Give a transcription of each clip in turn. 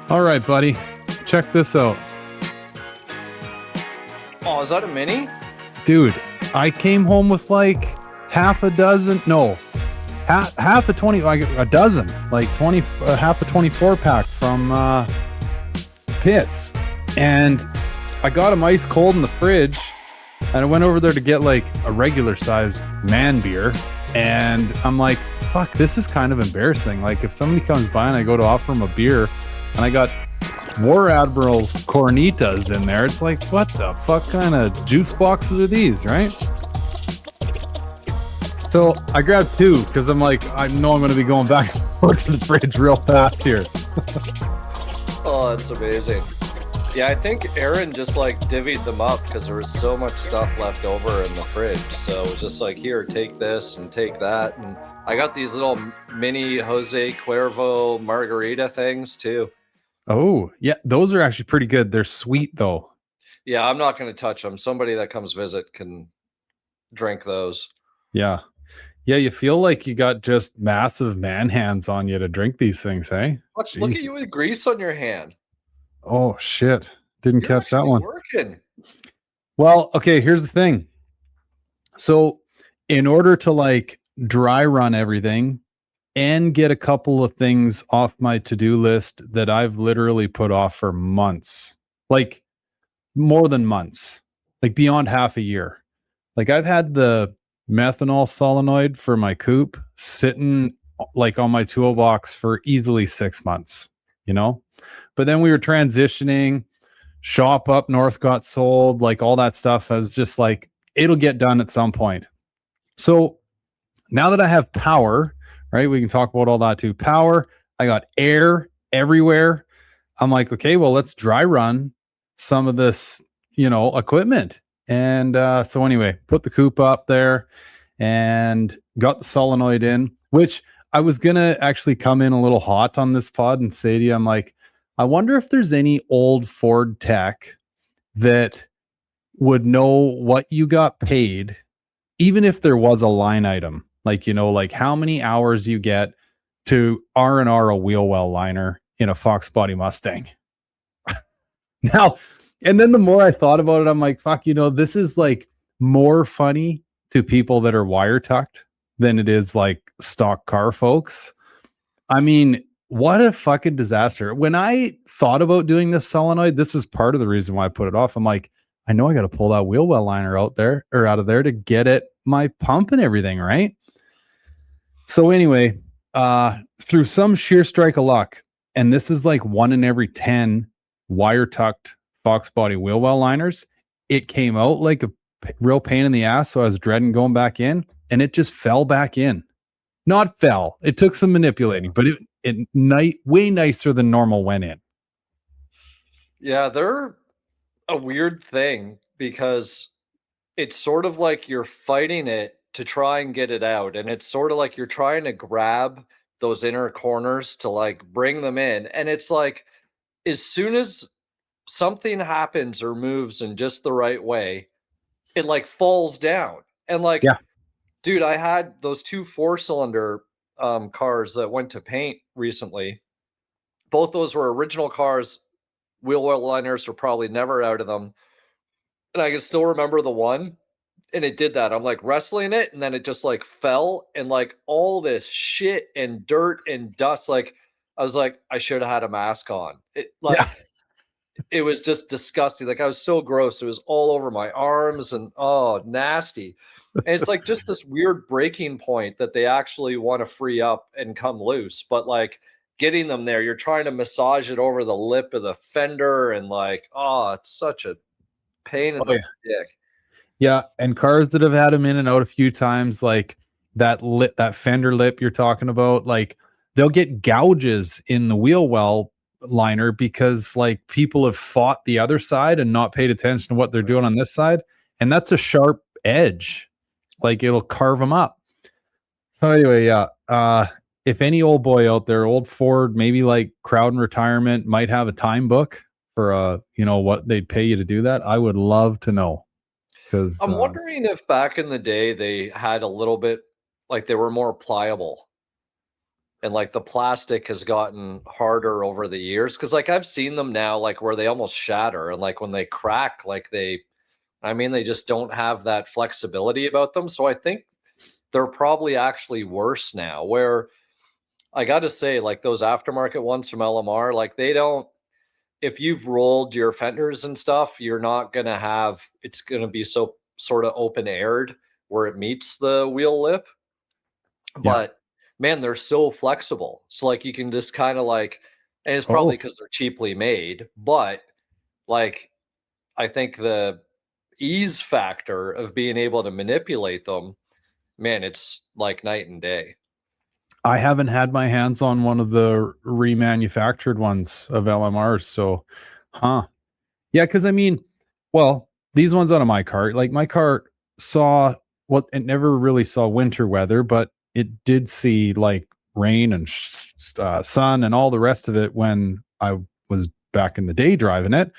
All right, buddy. Check this out. Oh, is that a mini? Dude, I came home with like half a dozen, no, half a 20, like a dozen, like 20, half a 24 pack from Pits. And I got them ice cold in the fridge. And I went over there to get like a regular size man beer. And I'm like, fuck, this is kind of embarrassing. Like if somebody comes by and I go to offer them a beer and I got War Admiral's Cornitas in there, it's like, what the fuck kind of juice boxes are these, right? So I grabbed two because I'm like, I know I'm going to be going back and forth to the fridge real fast here. Oh, that's amazing. Yeah, I think Aaron just like divvied them up because there was so much stuff left over in the fridge. So it was just like, here, take this and take that. And I got these little mini Jose Cuervo margarita things too. Oh, yeah, those are actually pretty good. They're sweet though. Yeah, I'm not going to touch them. Somebody that comes visit can drink those. Yeah. Yeah, you feel like you got just massive man hands on you to drink these things, hey? Look at you with grease on your hand. Oh, shit. Didn't You're catch that one. working. Well, okay, here's the thing. So, in order to like dry run everything and get a couple of things off my to-do list that I've literally put off for months, like more than months, like beyond half a year. Like I've had the methanol solenoid for my coupe sitting like on my toolbox for easily 6 months, you know? But then we were transitioning, shop up north got sold, like all that stuff. I was just like, it'll get done at some point. So now that I have power, right? We can talk about all that too. Power, I got air everywhere. I'm like, okay, well, let's dry run some of this, equipment. And so anyway, put the coupe up there and got the solenoid in, which I was going to actually come in a little hot on this pod and say to you, I'm like, I wonder if there's any old Ford tech that would know what you got paid, even if there was a line item, like, like how many hours you get to R&R a wheel well liner in a Fox body Mustang. Now, and then the more I thought about it, I'm like, fuck, this is like more funny to people that are wire tucked than it is like stock car folks. I mean, what a fucking disaster. When I thought about doing this solenoid, this is part of the reason why I put it off. I'm like, I know I got to pull that wheel well liner out of there to get it, my pump and everything, right? So anyway, through some sheer strike of luck, and this is like 1 in every 10 wire tucked Fox body wheel well liners, it came out like a real pain in the ass. So I was dreading going back in, and it just fell back in. Not fell. It took some manipulating, but it way nicer than normal went in. Yeah, they're a weird thing because it's sort of like you're fighting it to try and get it out. And it's sort of like you're trying to grab those inner corners to like bring them in. And it's like, as soon as something happens or moves in just the right way, it like falls down. And like, Yeah. Dude, I had those 2 4-cylinder cars that went to paint recently. Both those were original cars. Wheel well liners were probably never out of them. And I can still remember the one, and it did that. I'm like wrestling it, and then it just like fell, and like all this shit and dirt and dust. Like I was like, I should have had a mask on. It was just disgusting. Like I was so gross. It was all over my arms and nasty. And it's like just this weird breaking point that they actually want to free up and come loose. But like getting them there, you're trying to massage it over the lip of the fender, and like, it's such a pain in the dick. Yeah, and cars that have had them in and out a few times, like that fender lip you're talking about, like they'll get gouges in the wheel well liner because like people have fought the other side and not paid attention to what they're doing on this side, and that's a sharp edge. Like it'll carve them up. So anyway, yeah. If any old boy out there, old Ford, maybe like crowd in retirement, might have a time book for what they'd pay you to do that, I would love to know. Because I'm wondering if back in the day they had a little bit, like they were more pliable. and like the plastic has gotten harder over the years, because like I've seen them now like where they almost shatter, and like when they crack, like they just don't have that flexibility about them. So I think they're probably actually worse now, where I got to say, like those aftermarket ones from LMR, like they don't, if you've rolled your fenders and stuff, you're not going to have, it's going to be so sort of open aired where it meets the wheel lip. Yeah. But man, they're so flexible. So like you can just kind of like, and it's probably Oh, because they're cheaply made, but like I think the ease factor of being able to manipulate them, man, it's like night and day. I haven't had my hands on one of the remanufactured ones of LMRs. So, huh. Yeah, because I mean, well, these ones out of my car, like my car saw what it never really saw winter weather, but it did see like rain and sun and all the rest of it when I was back in the day driving it.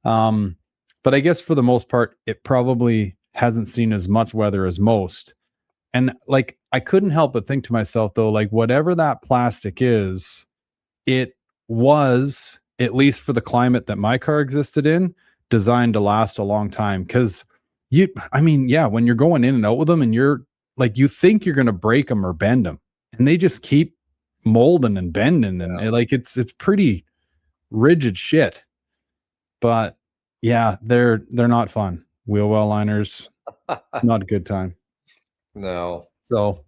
Um, but I guess for the most part, it probably hasn't seen as much weather as most. And like, I couldn't help but think to myself, though, like, whatever that plastic is, it was, at least for the climate that my car existed in, designed to last a long time. Cause I mean, yeah, when you're going in and out with them and you're like, you think you're going to break them or bend them, and they just keep molding and bending. And Yeah. like, it's pretty rigid shit. But yeah, they're not fun. Wheel well liners, not a good time. No. So,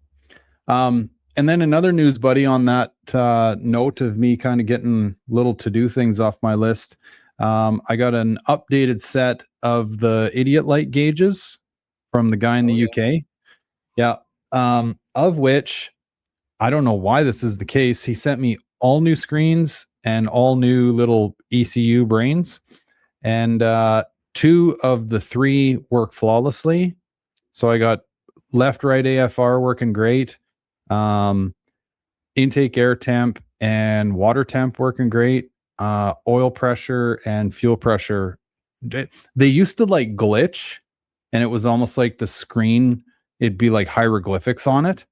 and then another news buddy on that note of me kind of getting little to do things off my list. I got an updated set of the idiot light gauges from the guy in the Oh, yeah. UK. Yeah. Of which I don't know why this is the case. He sent me all new screens and all new little ECU brains, and two of the three work flawlessly. So I got left, right AFR working great. Um, Intake air temp and water temp working great. Oil pressure and fuel pressure. They used to like glitch, and it was almost like the screen, it'd be like hieroglyphics on it.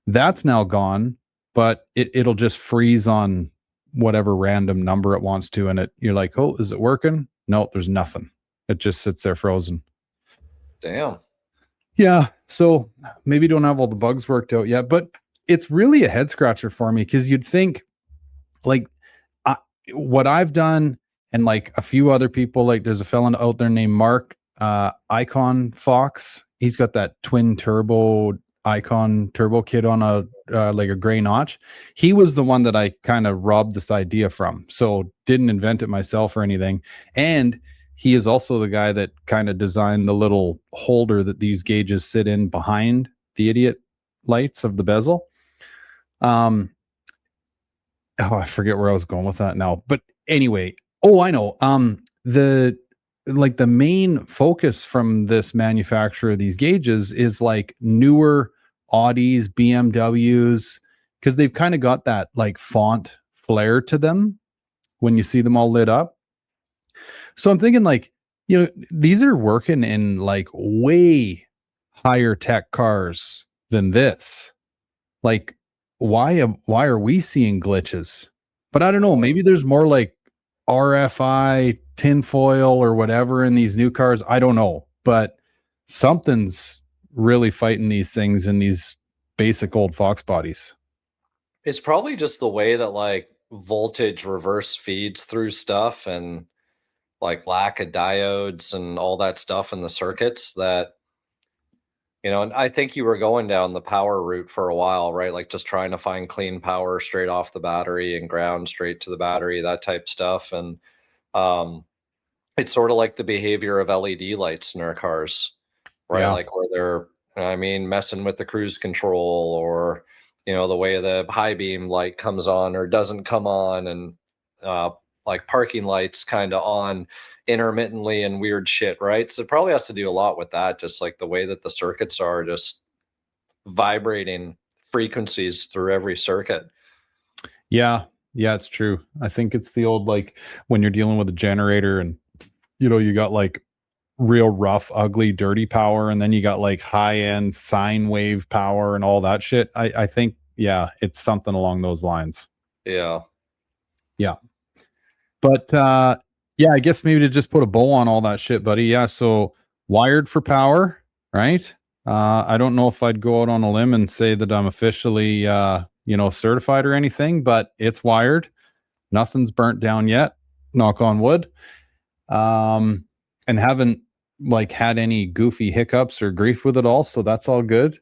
That's now gone, but it'll just freeze on whatever random number it wants to. And you're like, oh, is it working? No, there's nothing. It just sits there frozen. Damn. Yeah. So maybe don't have all the bugs worked out yet, but it's really a head scratcher for me because you'd think like I, what I've done and like a few other people, like there's a fellow out there named Mark Icon Fox. He's got that twin turbo Icon turbo kit on a like a gray notch. He was the one that I kind of robbed this idea from. So didn't invent it myself or anything. And he is also the guy that kind of designed the little holder that these gauges sit in behind the idiot lights of the bezel. Um, oh, I forget where I was going with that now. But anyway, oh, I know. The like the main focus from this manufacturer of these gauges is like newer Audis, BMWs, because they've kind of got that like font flair to them when you see them all lit up. So I'm thinking like, these are working in like way higher tech cars than this. Like, why are we seeing glitches? But I don't know, maybe there's more like RFI tinfoil or whatever in these new cars. I don't know, but something's really fighting these things in these basic old Fox bodies. It's probably just the way that like voltage reverse feeds through stuff, and like lack of diodes and all that stuff in the circuits that, and I think you were going down the power route for a while, right? Like just trying to find clean power straight off the battery and ground straight to the battery, that type stuff. And um, it's sort of like the behavior of LED lights in our cars, right? Yeah. Like where messing with the cruise control, or, the way the high beam light comes on or doesn't come on, and uh, like parking lights kind of on intermittently and weird shit, right? So it probably has to do a lot with that, just like the way that the circuits are just vibrating frequencies through every circuit. Yeah. Yeah, it's true. I think it's the old like when you're dealing with a generator and you got like real rough, ugly, dirty power, and then you got like high end sine wave power and all that shit. I think yeah, it's something along those lines. Yeah. Yeah. But yeah, I guess maybe to just put a bow on all that shit, buddy. Yeah, so wired for power, right? I don't know if I'd go out on a limb and say that I'm officially certified or anything, but it's wired. Nothing's burnt down yet. Knock on wood. And haven't like had any goofy hiccups or grief with it all, so that's all good.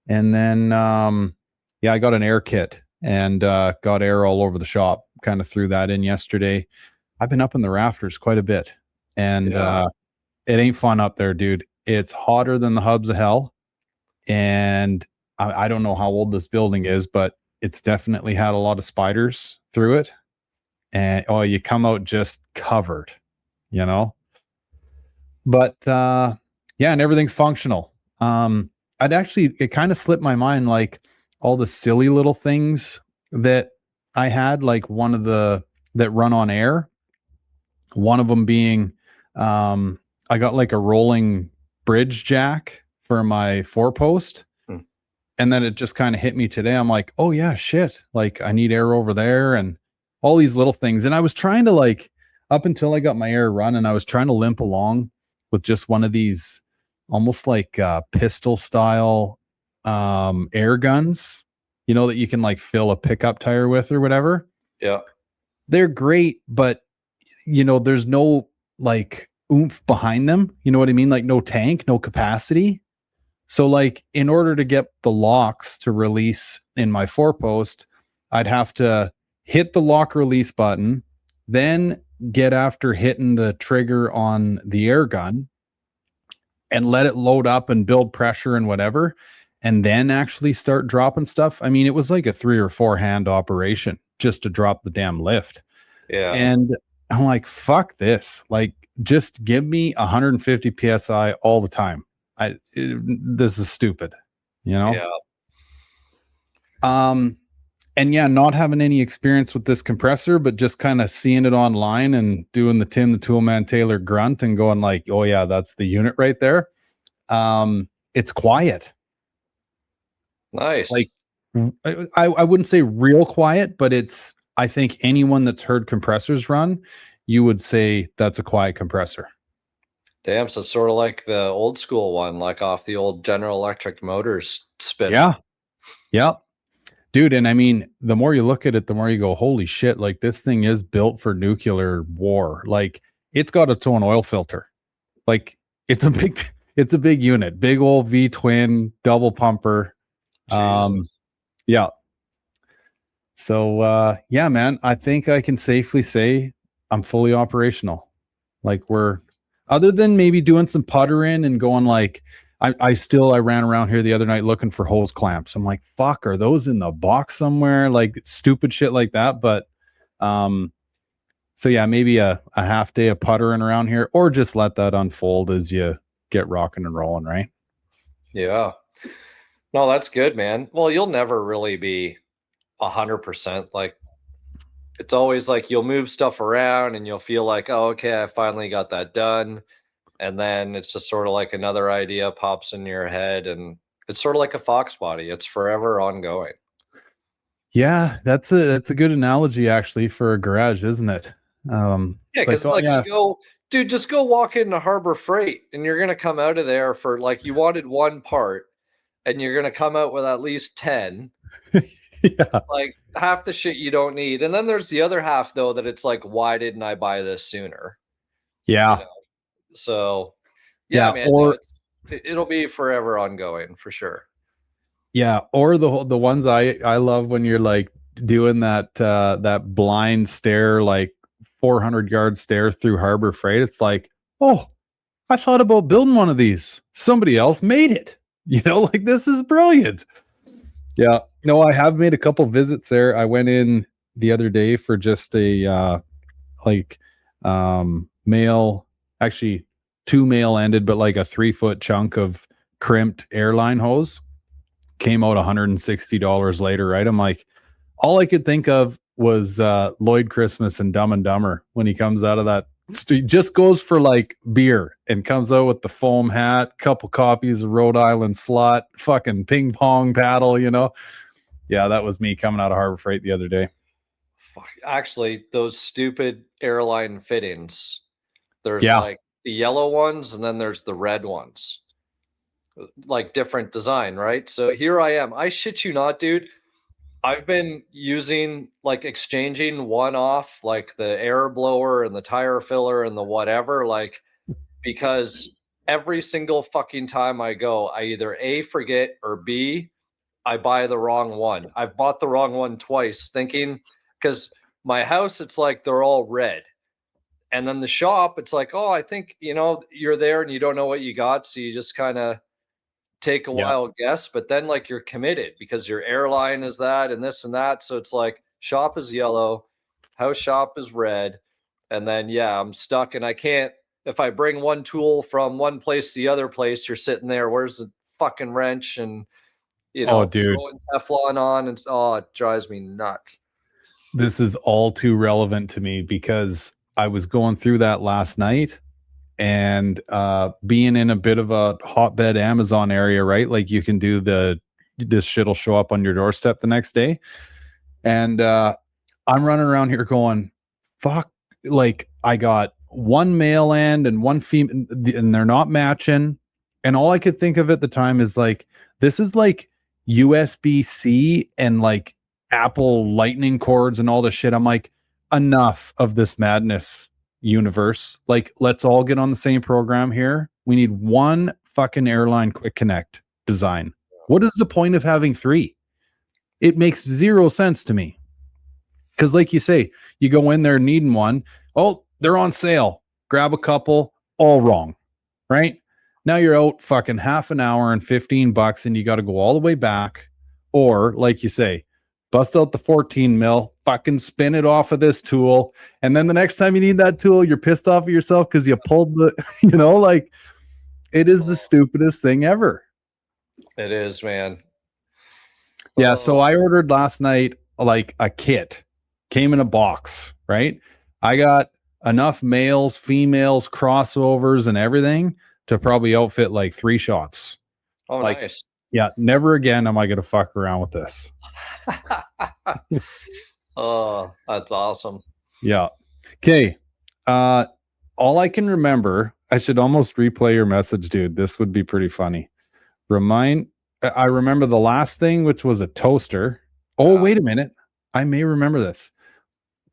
And then I got an air kit and got air all over the shop. Kind of threw that in yesterday. I've been up in the rafters quite a bit, and it ain't fun up there, dude. It's hotter than the hubs of hell, and I don't know how old this building is, but it's definitely had a lot of spiders through it. And you come out just covered, you know. But and everything's functional. It kind of slipped my mind, like all the silly little things that I had, like one of the that run on air. One of them being, I got like a rolling bridge jack for my 4-post. And then it just kind of hit me today. I'm like, oh yeah, shit. Like I need air over there and all these little things. And I was trying to like, up until I got my air running, I was trying to limp along with just one of these almost like pistol style air guns, that you can like fill a pickup tire with or whatever. Yeah. They're great, but there's no like oomph behind them. You know what I mean? Like no tank, no capacity. So like in order to get the locks to release in my 4-post, I'd have to hit the lock release button, then get after hitting the trigger on the air gun and let it load up and build pressure and whatever, and then actually start dropping stuff. I mean, it was like a 3 or 4 hand operation just to drop the damn lift. Yeah. And I'm like, fuck this. Like, just give me 150 PSI all the time. This is stupid, Yeah. And yeah, not having any experience with this compressor, but just kind of seeing it online and doing the Tim the Toolman Taylor grunt and going like, oh yeah, that's the unit right there. It's quiet. Nice. Like I wouldn't say real quiet, but I think anyone that's heard compressors run, you would say that's a quiet compressor. Damn, so it's sort of like the old school one, like off the old General Electric motors spin. Yeah. Dude, and I mean, the more you look at it, the more you go, holy shit, like this thing is built for nuclear war. Like it's got its own oil filter. Like it's a big unit, big old V twin double pumper. Jesus. Yeah. So yeah, man, I think I can safely say I'm fully operational. Like other than maybe doing some puttering and going like, I ran around here the other night looking for hose clamps. I'm like, fuck, are those in the box somewhere? Like stupid shit like that. But so yeah, maybe a half day of puttering around here, or just let that unfold as you get rocking and rolling, right? Yeah. No, that's good, man. Well, you'll never really be 100%. Like it's always like you'll move stuff around and you'll feel like, oh, okay, I finally got that done. And then it's just sort of like another idea pops in your head, and it's sort of like a fox body. It's forever ongoing. Yeah, that's a good analogy actually for a garage, isn't it? Yeah, because you go, dude, just go walk into Harbor Freight and you're gonna come out of there for like you wanted one part and you're gonna come out with at least 10. Yeah. Like half the shit you don't need. And then there's the other half though that it's like, why didn't I buy this sooner? Yeah. So yeah, man, it'll be forever ongoing for sure. Yeah, or the ones I love when you're like doing that blind stare, like 400-yard stare through Harbor Freight. It's like, oh, I thought about building one of these. Somebody else made it. Like this is brilliant. Yeah, no, I have made a couple visits there. I went in the other day for just a male, actually 2 male ended, but like a 3-foot chunk of crimped airline hose. Came out $160 later, right? I'm like, all I could think of was Lloyd Christmas and Dumb and Dumber when he comes out of that street, just goes for like beer and comes out with the foam hat, couple copies of Rhode Island Slot, fucking ping pong paddle, Yeah, Yeah, that was me coming out of Harbor Freight the other day. Actually, those stupid airline fittings. There's Yeah. like the yellow ones and then there's the red ones. Like different design, right? So here I am. I shit you not, dude. I've been using like exchanging one off, like the air blower and the tire filler and the whatever, like because every single fucking time I go, I either A, forget, or B, I buy the wrong one. I've bought the wrong one twice, thinking because my house, it's like they're all red. And then the shop, it's like, oh, I think, you're there and you don't know what you got. So you just kind of take a Yeah. wild guess, but then like you're committed because your airline is that and this and that. So it's like shop is yellow, house shop is red. And then, yeah, I'm stuck and I can't, if I bring one tool from one place to the other place, you're sitting there, where's the fucking wrench? And, Oh, dude, throwing Teflon on and oh, it drives me nuts. this is all too relevant to me because I was going through that last night and being in a bit of a hotbed Amazon area, right? Like you can do this shit'll show up on your doorstep the next day. And I'm running around here going, fuck, like I got one male end and one female, and they're not matching. And all I could think of at the time is like, this is like USB-C and like Apple lightning cords and all this shit. I'm like, enough of this madness, universe. Like, let's all get on the same program here. We need one fucking airline quick connect design. What is the point of having three? It makes zero sense to me. Because, like you say, you go in there needing one. Oh, they're on sale. Grab a couple. All wrong. Right? Now you're out fucking half an hour and $15 and you got to go all the way back. Or, like you say, bust out the 14 mil, fucking spin it off of this tool. And then the next time you need that tool, you're pissed off at yourself because you pulled the, like it is the stupidest thing ever. It is, man. Yeah. So I ordered last night like a kit, came in a box, right? I got enough males, females, crossovers, and everything to probably outfit like 3 shots. Oh, like, nice. Yeah, never again am I going to fuck around with this. Oh, that's awesome. Yeah. Okay. All I can remember, I should almost replay your message, dude. This would be pretty funny. I remember the last thing, which was a toaster. Oh, wait a minute. I may remember this.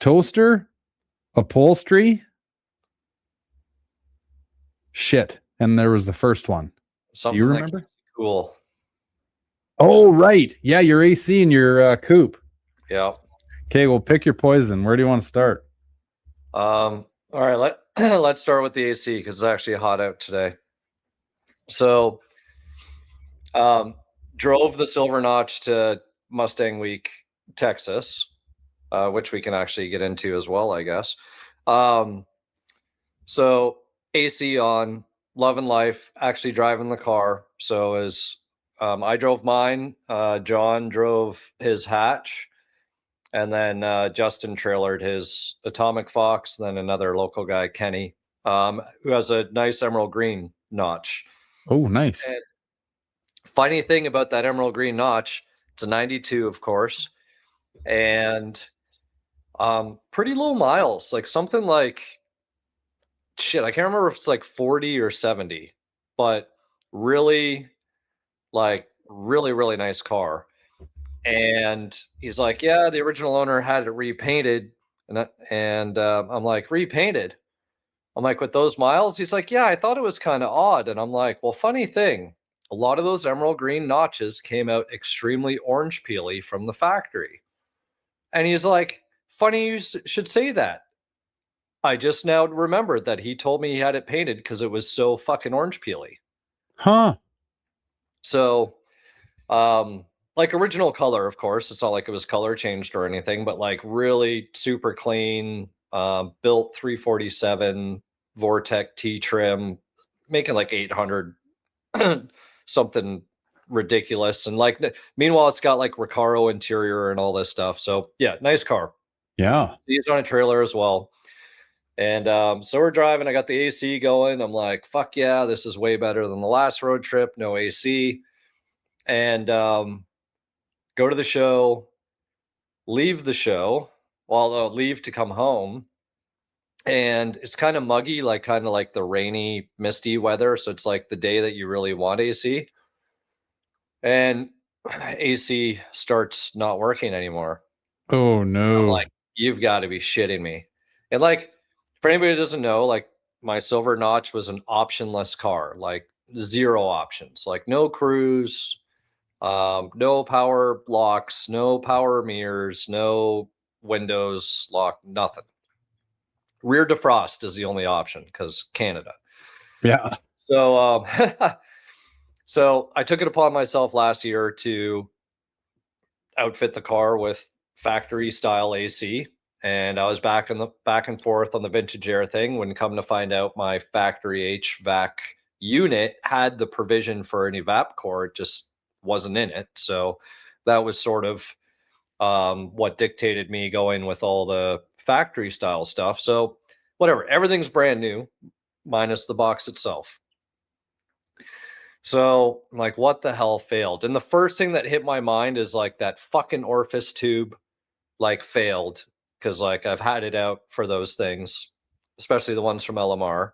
Toaster, upholstery, shit. And there was the first one. Something Do you remember? Cool. Oh, right. Yeah, your AC in your coupe. Yeah. Okay, well, pick your poison. Where do you want to start? All right, let's start with the AC because it's actually hot out today. So, drove the Silver Notch to Mustang Week, Texas, which we can actually get into as well, I guess. So AC on, loving life, actually driving the car. So as I drove mine, John drove his hatch, and then Justin trailered his Atomic Fox, then another local guy, Kenny, who has a nice emerald green notch. Oh, nice. And funny thing about that emerald green notch, it's a 92, of course, and pretty low miles, like something like, shit, I can't remember if it's like 40 or 70, but really, really nice car. And he's like, yeah, the original owner had it repainted. And I'm like, repainted? I'm like, with those miles? He's like, yeah, I thought it was kind of odd. And I'm like, well, funny thing, a lot of those emerald green notches came out extremely orange peely from the factory. And he's like, funny you should say that. I just now remembered that he told me he had it painted because it was so fucking orange peely. Huh. So, like original color, of course. It's not like it was color changed or anything, but like really super clean, built 347 Vortec T trim, making like 800 something ridiculous. And like, meanwhile, it's got like Recaro interior and all this stuff. So yeah, nice car. Yeah. He's on a trailer as well. And so we're driving. I got the AC going. I'm like, fuck yeah, this is way better than the last road trip. No AC. And go go to the show, leave the show, well, leave to come home. And it's kind of muggy, like kind of like the rainy, misty weather. So it's like the day that you really want AC. And AC starts not working anymore. Oh I'm no. like, you've got to be shitting me. And like, for anybody who doesn't know, like my Silver Notch was an optionless car, like 0 options, like no cruise, no power locks, no power mirrors, no windows lock, nothing. Rear defrost is the only option because Canada. Yeah. So, so I took it upon myself last year to outfit the car with factory style AC, and I was back and forth on the vintage air thing. When come to find out, my factory HVAC unit had the provision for an evap core, it just wasn't in it. So that was sort of what dictated me going with all the factory style stuff. So whatever, everything's brand new, minus the box itself. So I'm like, what the hell failed? And the first thing that hit my mind is like that fucking orifice tube like failed, because like I've had it out for those things, especially the ones from LMR.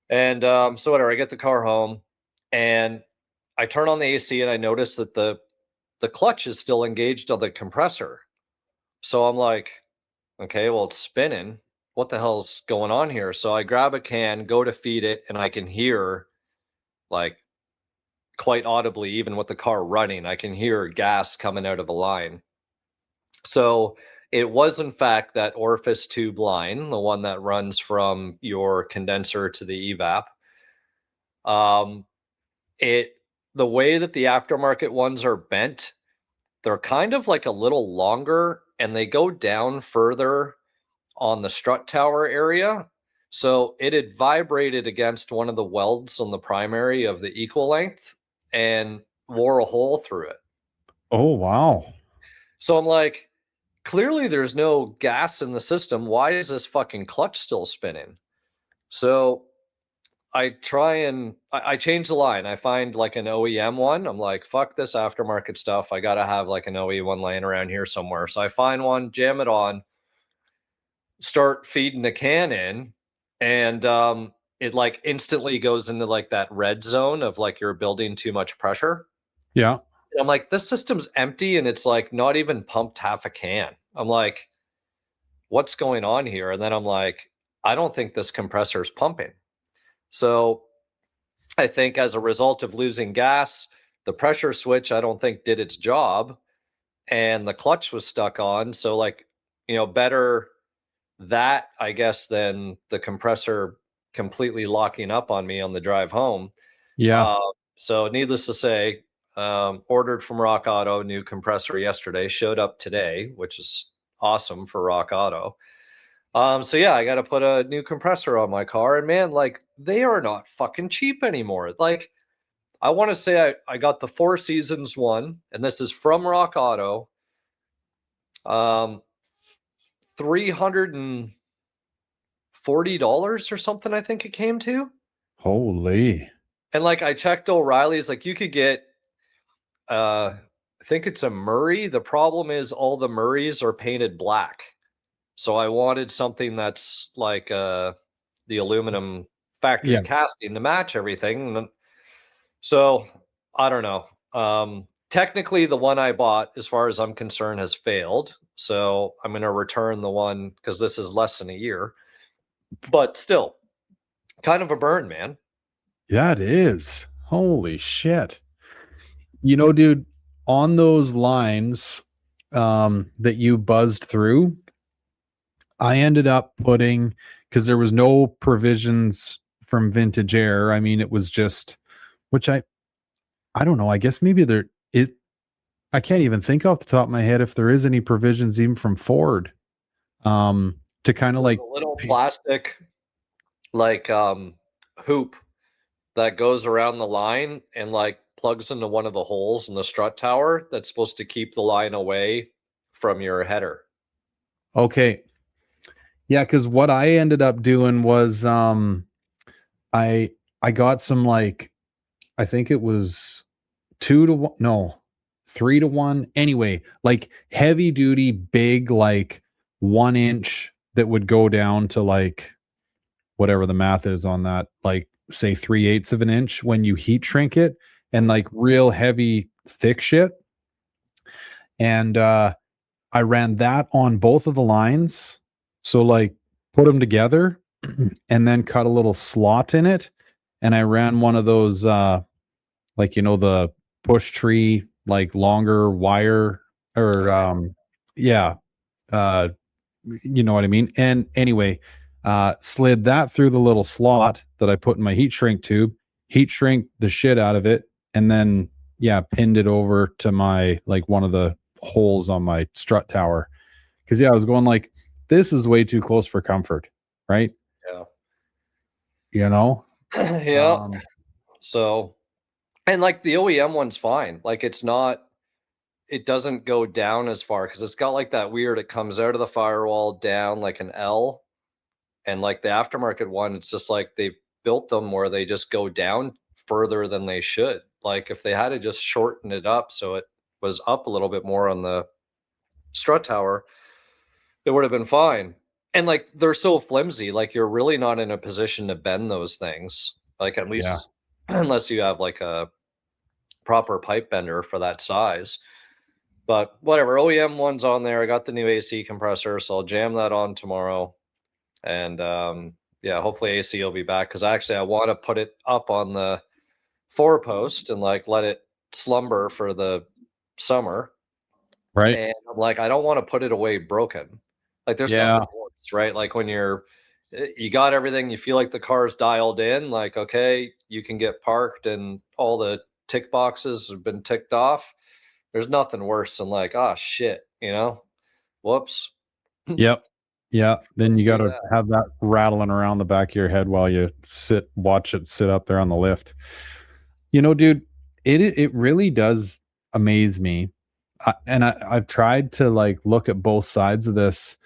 And so whatever, I get the car home and I turn on the AC and I notice that the clutch is still engaged on the compressor. So I'm like, okay, well, it's spinning. What the hell's going on here? So I grab a can, go to feed it, and I can hear like quite audibly, even with the car running, I can hear gas coming out of the line. So it was in fact that orifice tube line, the one that runs from your condenser to the evap. The way that the aftermarket ones are bent, they're kind of like a little longer and they go down further on the strut tower area. So it had vibrated against one of the welds on the primary of the equal length and wore a hole through it. Oh wow. So I'm like, clearly there's no gas in the system. Why is this fucking clutch still spinning? So I try and I change the line. I find like an OEM one. I'm like, fuck this aftermarket stuff. I got to have like an OE one laying around here somewhere. So I find one, jam it on, start feeding the can in, and it like instantly goes into like that red zone of like you're building too much pressure. Yeah. And I'm like, this system's empty and it's like not even pumped half a can. I'm like, what's going on here? And then I'm like, I don't think this compressor is pumping. So I think as a result of losing gas, the pressure switch, I don't think did its job and the clutch was stuck on. So like, better that, I guess, than the compressor completely locking up on me on the drive home. Yeah. So needless to say, ordered from Rock Auto, new compressor yesterday, showed up today, which is awesome for Rock Auto. So yeah, I got to put a new compressor on my car, and man, like they are not fucking cheap anymore. Like I want to say I got the Four Seasons one, and this is from Rock Auto. $340 or something, I think it came to. Holy. And like I checked O'Reilly's, like you could get I think it's a Murray. The problem is all the Murrays are painted black. So I wanted something that's like the aluminum factory Yeah. casting to match everything. So I don't know. Technically, the one I bought, as far as I'm concerned, has failed. So I'm going to return the one because this is less than a year. But still, kind of a burn, man. Yeah, it is. Holy shit. Dude, on those lines that you buzzed through, I ended up putting, because there was no provisions from Vintage Air. I mean, it was just, which I don't know. I guess maybe I can't even think off the top of my head if there is any provisions even from Ford to kind of like a little plastic like hoop that goes around the line and like plugs into one of the holes in the strut tower that's supposed to keep the line away from your header. Okay. Yeah, because what I ended up doing was I got some, like, I think it was 2 to 1. No, 3 to 1. Anyway, like heavy duty, big, like 1 inch that would go down to like whatever the math is on that, like say 3/8 of an inch when you heat shrink it, and like real heavy, thick shit. And I ran that on both of the lines. So like put them together and then cut a little slot in it. And I ran one of those like the push tree, like longer wire, or yeah, uh you know what I mean? And anyway, slid that through the little slot that I put in my heat shrink tube, heat shrink the shit out of it, and then yeah, pinned it over to my like one of the holes on my strut tower. Cause yeah, I was going like, this is way too close for comfort, right? Yeah. You know? Yeah. So, and like the OEM one's fine. Like it doesn't go down as far because it's got like that weird, it comes out of the firewall down like an L. And like the aftermarket one, it's just like they've built them where they just go down further than they should. Like if they had to just shorten it up so it was up a little bit more on the strut tower, it would have been fine. And like they're so flimsy, like you're really not in a position to bend those things. Like at Yeah. least unless you have like a proper pipe bender for that size. But whatever, OEM one's on there. I got the new AC compressor, so I'll jam that on tomorrow. And yeah, hopefully AC will be back because actually I want to put it up on the 4-post and like let it slumber for the summer. Right. And I'm like, I don't want to put it away broken. Like there's Yeah. nothing worse, right? Like when you got everything, you feel like the car's dialed in, like, okay, you can get parked and all the tick boxes have been ticked off. There's nothing worse than like, oh shit, whoops. Yep. Yeah. Then you got Do to that. have that rattling around the back of your head while you watch it sit up there on the lift. Dude, it really does amaze me. I've tried to like look at both sides of this,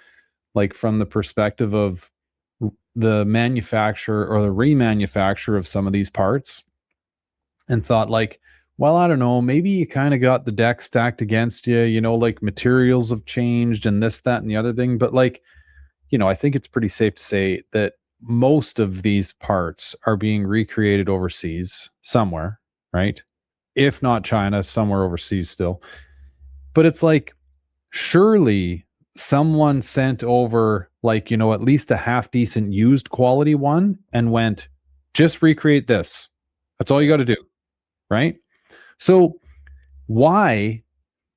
like from the perspective of the manufacturer or the remanufacture of some of these parts, and thought like, well, I don't know, maybe you kind of got the deck stacked against you, like materials have changed and this, that, and the other thing. But like, I think it's pretty safe to say that most of these parts are being recreated overseas somewhere, right? If not China, somewhere overseas still. But it's like, surely someone sent over like, at least a half decent used quality one and went, just recreate this. That's all you got to do, right? So why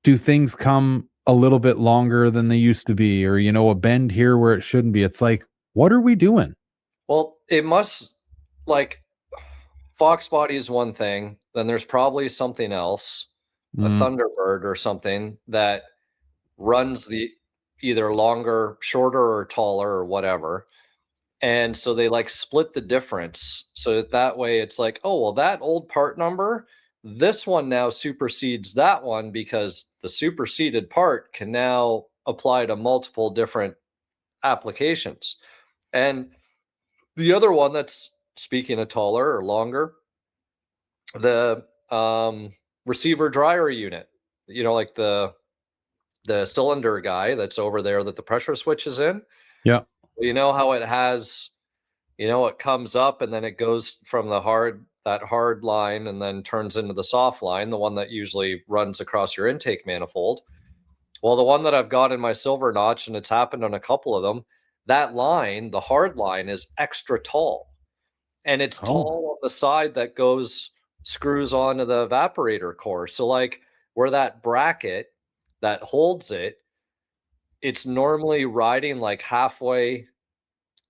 do things come a little bit longer than they used to be, or a bend here where it shouldn't be? It's like, what are we doing? Well, it must, like, Fox body is one thing, then there's probably something else, a Mm, Thunderbird or something that runs the either longer, shorter, or taller, or whatever. And so they like split the difference. So that way it's like, oh, well, that old part number, this one now supersedes that one because the superseded part can now apply to multiple different applications. And the other one that's, speaking of taller or longer, the receiver dryer unit, like the cylinder guy that's over there that the pressure switch is in. yeah. You know how it has, it comes up and then it goes from that hard line and then turns into the soft line, the one that usually runs across your intake manifold. Well, the one that I've got in my silver notch, and it's happened on a couple of them, that line, the hard line, is extra tall. And it's Oh, tall on the side that screws onto the evaporator core. So like where that bracket that holds it, it's normally riding like halfway,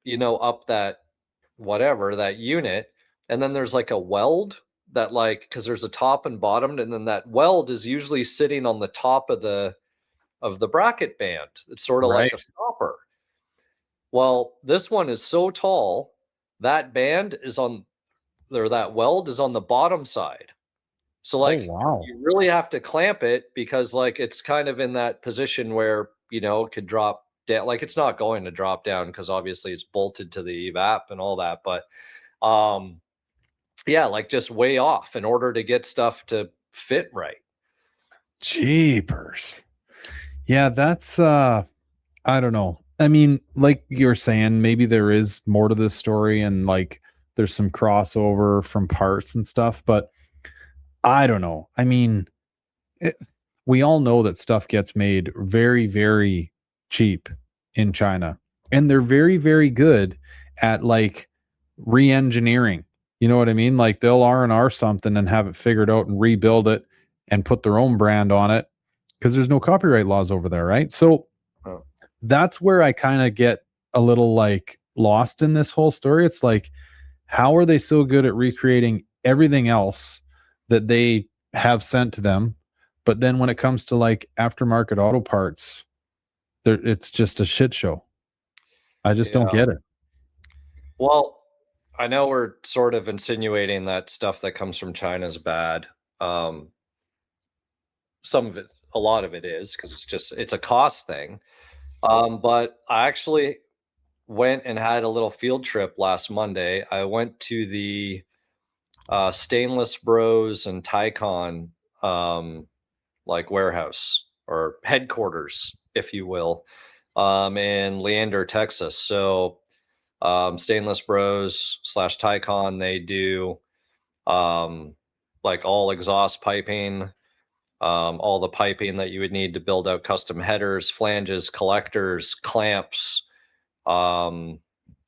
up that unit. And then there's like a weld that like, because there's a top and bottom, and then that weld is usually sitting on the top of the bracket band. It's sort of like right. a stopper. Well, this one is so tall, that band is on there, that weld is on the bottom side. So Oh, like wow. you really have to clamp it because like it's kind of in that position where, it could drop down. Like it's not going to drop down because obviously it's bolted to the evap and all that. But yeah, like just way off in order to get stuff to fit right. Jeepers. Yeah, that's I don't know. I mean, like you're saying, maybe there is more to this story and like there's some crossover from parts and stuff, but I don't know. I mean, it, we all know that stuff gets made very, very cheap in China, and they're very, very good at like re-engineering. You know what I mean? Like they'll R&R something and have it figured out and rebuild it and put their own brand on it because there's no copyright laws over there, right? So Oh, that's where I kind of get a little like lost in this whole story. It's like, how are they so good at recreating everything else that they have sent to them? But then when it comes to like aftermarket auto parts, it's just a shit show. I just don't yeah. get it. Well, I know we're sort of insinuating that stuff that comes from China is bad. Um, some of it, a lot of it is because it's a cost thing. But I actually went and had a little field trip last Monday. I went to the Stainless Bros and Tycon like warehouse or headquarters, if you will, in Leander, Texas. So Stainless Bros slash Tycon, they do um, like all exhaust piping, all the piping that you would need to build out custom headers, flanges, collectors, clamps, um,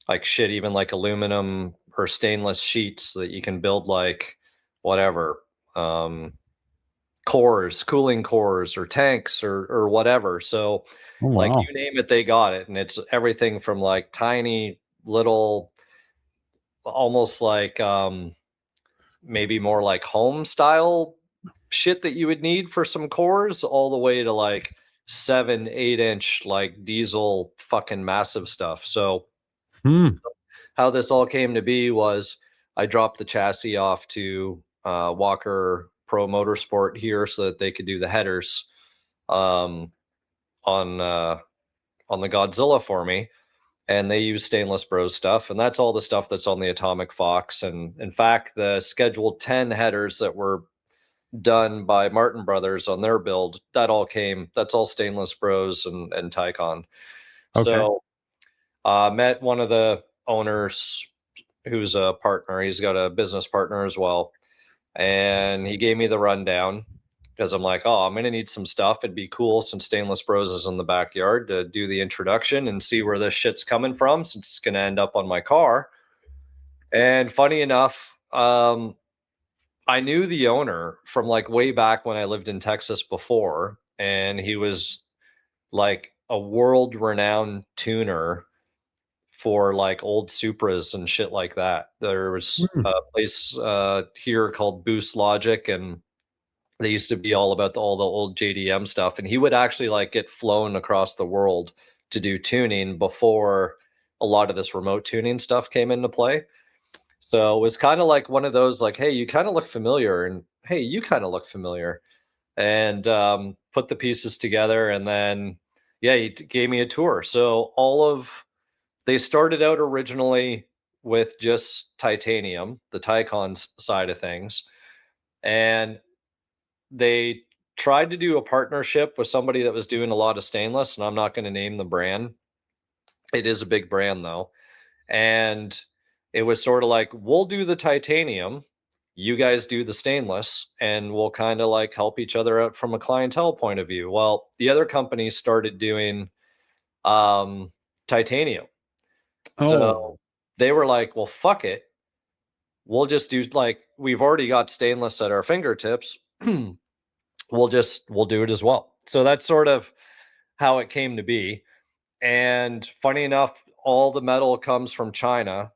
like shit, even like aluminum or stainless sheets that you can build like whatever, cores, cooling cores or tanks or whatever. So Oh like wow. you name it, they got it. And it's everything from like tiny little, almost like maybe more like home style shit that you would need for some cores, all the way to like 7, 8 inch like diesel fucking massive stuff. So Hmm. how this all came to be was I dropped the chassis off to Walker Pro Motorsport here so that they could do the headers um, on on the Godzilla for me, and they use Stainless Bros stuff, and that's all the stuff that's on the Atomic Fox. And in fact, the Scheduled 10 headers that were done by Martin Brothers on their build, that's all Stainless Bros and Tycon. Okay. So met one of the owners who's a partner. He's got a business partner as well. And he gave me the rundown because I'm like, oh, I'm going to need some stuff. It'd be cool since Stainless Bros is in the backyard to do the introduction and see where this shit's coming from since it's going to end up on my car. And funny enough, I knew the owner from like way back when I lived in Texas before. And he was like a world renowned tuner for like old Supras and shit like that. There was Hmm. a place here called Boost Logic, and they used to be all about all the old JDM stuff. And he would actually like get flown across the world to do tuning before a lot of this remote tuning stuff came into play. So it was kind of like one of those like, hey, you kind of look familiar, and hey, you kind of look familiar, and put the pieces together, and then yeah, he gave me a tour. So they started out originally with just titanium, the Tycon's side of things, and they tried to do a partnership with somebody that was doing a lot of stainless, and I'm not going to name the brand. It is a big brand though. And it was sort of like, we'll do the titanium, you guys do the stainless, and we'll kind of like help each other out from a clientele point of view. Well, the other companies started doing um, titanium. So Oh. they were like, well, fuck it. We'll just do like, we've already got stainless at our fingertips. We'll do it as well. So that's sort of how it came to be. And funny enough, all the metal comes from China,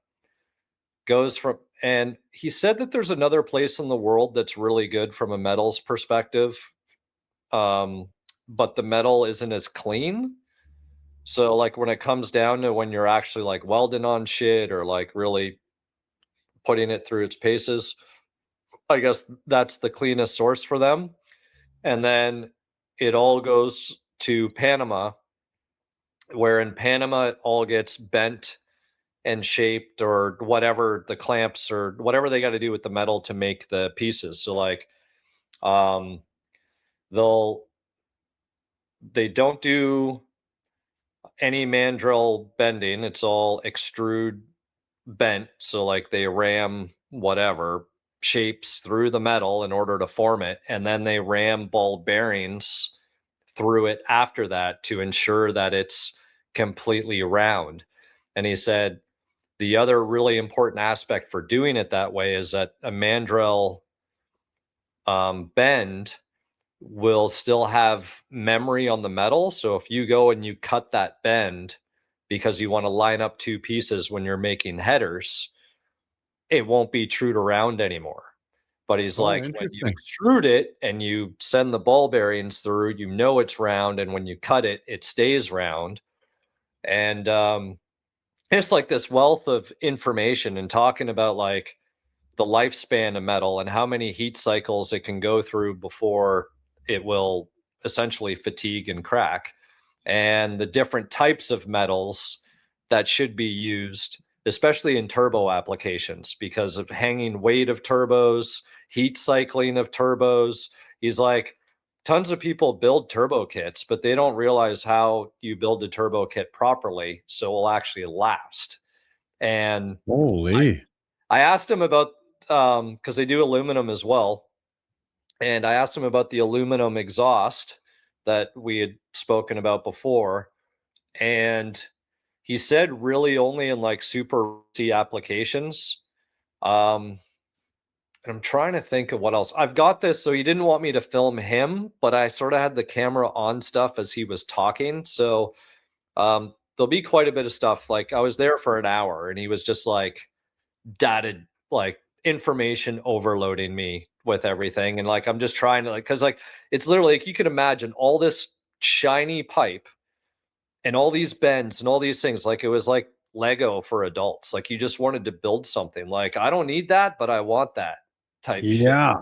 goes from, and he said that there's another place in the world that's really good from a metals perspective. Um, but the metal isn't as clean. So like when it comes down to when you're actually like welding on shit or like really putting it through its paces, I guess that's the cleanest source for them. And then it all goes to Panama, where in Panama it all gets bent and shaped or whatever the clamps or whatever they got to do with the metal to make the pieces. So like um they don't do any mandrel bending. It's all extrude bent. So like they ram whatever shapes through the metal in order to form it. And then they ram ball bearings through it after that to ensure that it's completely round. And he said the other really important aspect for doing it that way is that a mandrel bend will still have memory on the metal. So if you go and you cut that bend because you want to line up two pieces when you're making headers, it won't be true to round anymore. But he's Oh, like, when you interesting. extrude it and you send the ball bearings through, you know it's round. And when you cut it, it stays round. And it's like this wealth of information and talking about like the lifespan of metal and how many heat cycles it can go through before it will essentially fatigue and crack, and the different types of metals that should be used, especially in turbo applications, because of hanging weight of turbos, heat cycling of turbos. He's like, tons of people build turbo kits, but they don't realize how you build a turbo kit properly so it will actually last. And Holy. I asked him about, because they do aluminum as well, and I asked him about the aluminum exhaust that we had spoken about before, and he said really only in like super C applications. And I'm trying to think of what else. I've got this, so he didn't want me to film him, but I sort of had the camera on stuff as he was talking. So there'll be quite a bit of stuff. Like I was there for an hour and he was just like data, like information overloading me with everything. And like I'm just trying to like, because like it's literally like you can imagine all this shiny pipe and all these bends and all these things. Like it was like Lego for adults. Like you just wanted to build something. Like I don't need that, but I want that type shit. Yeah.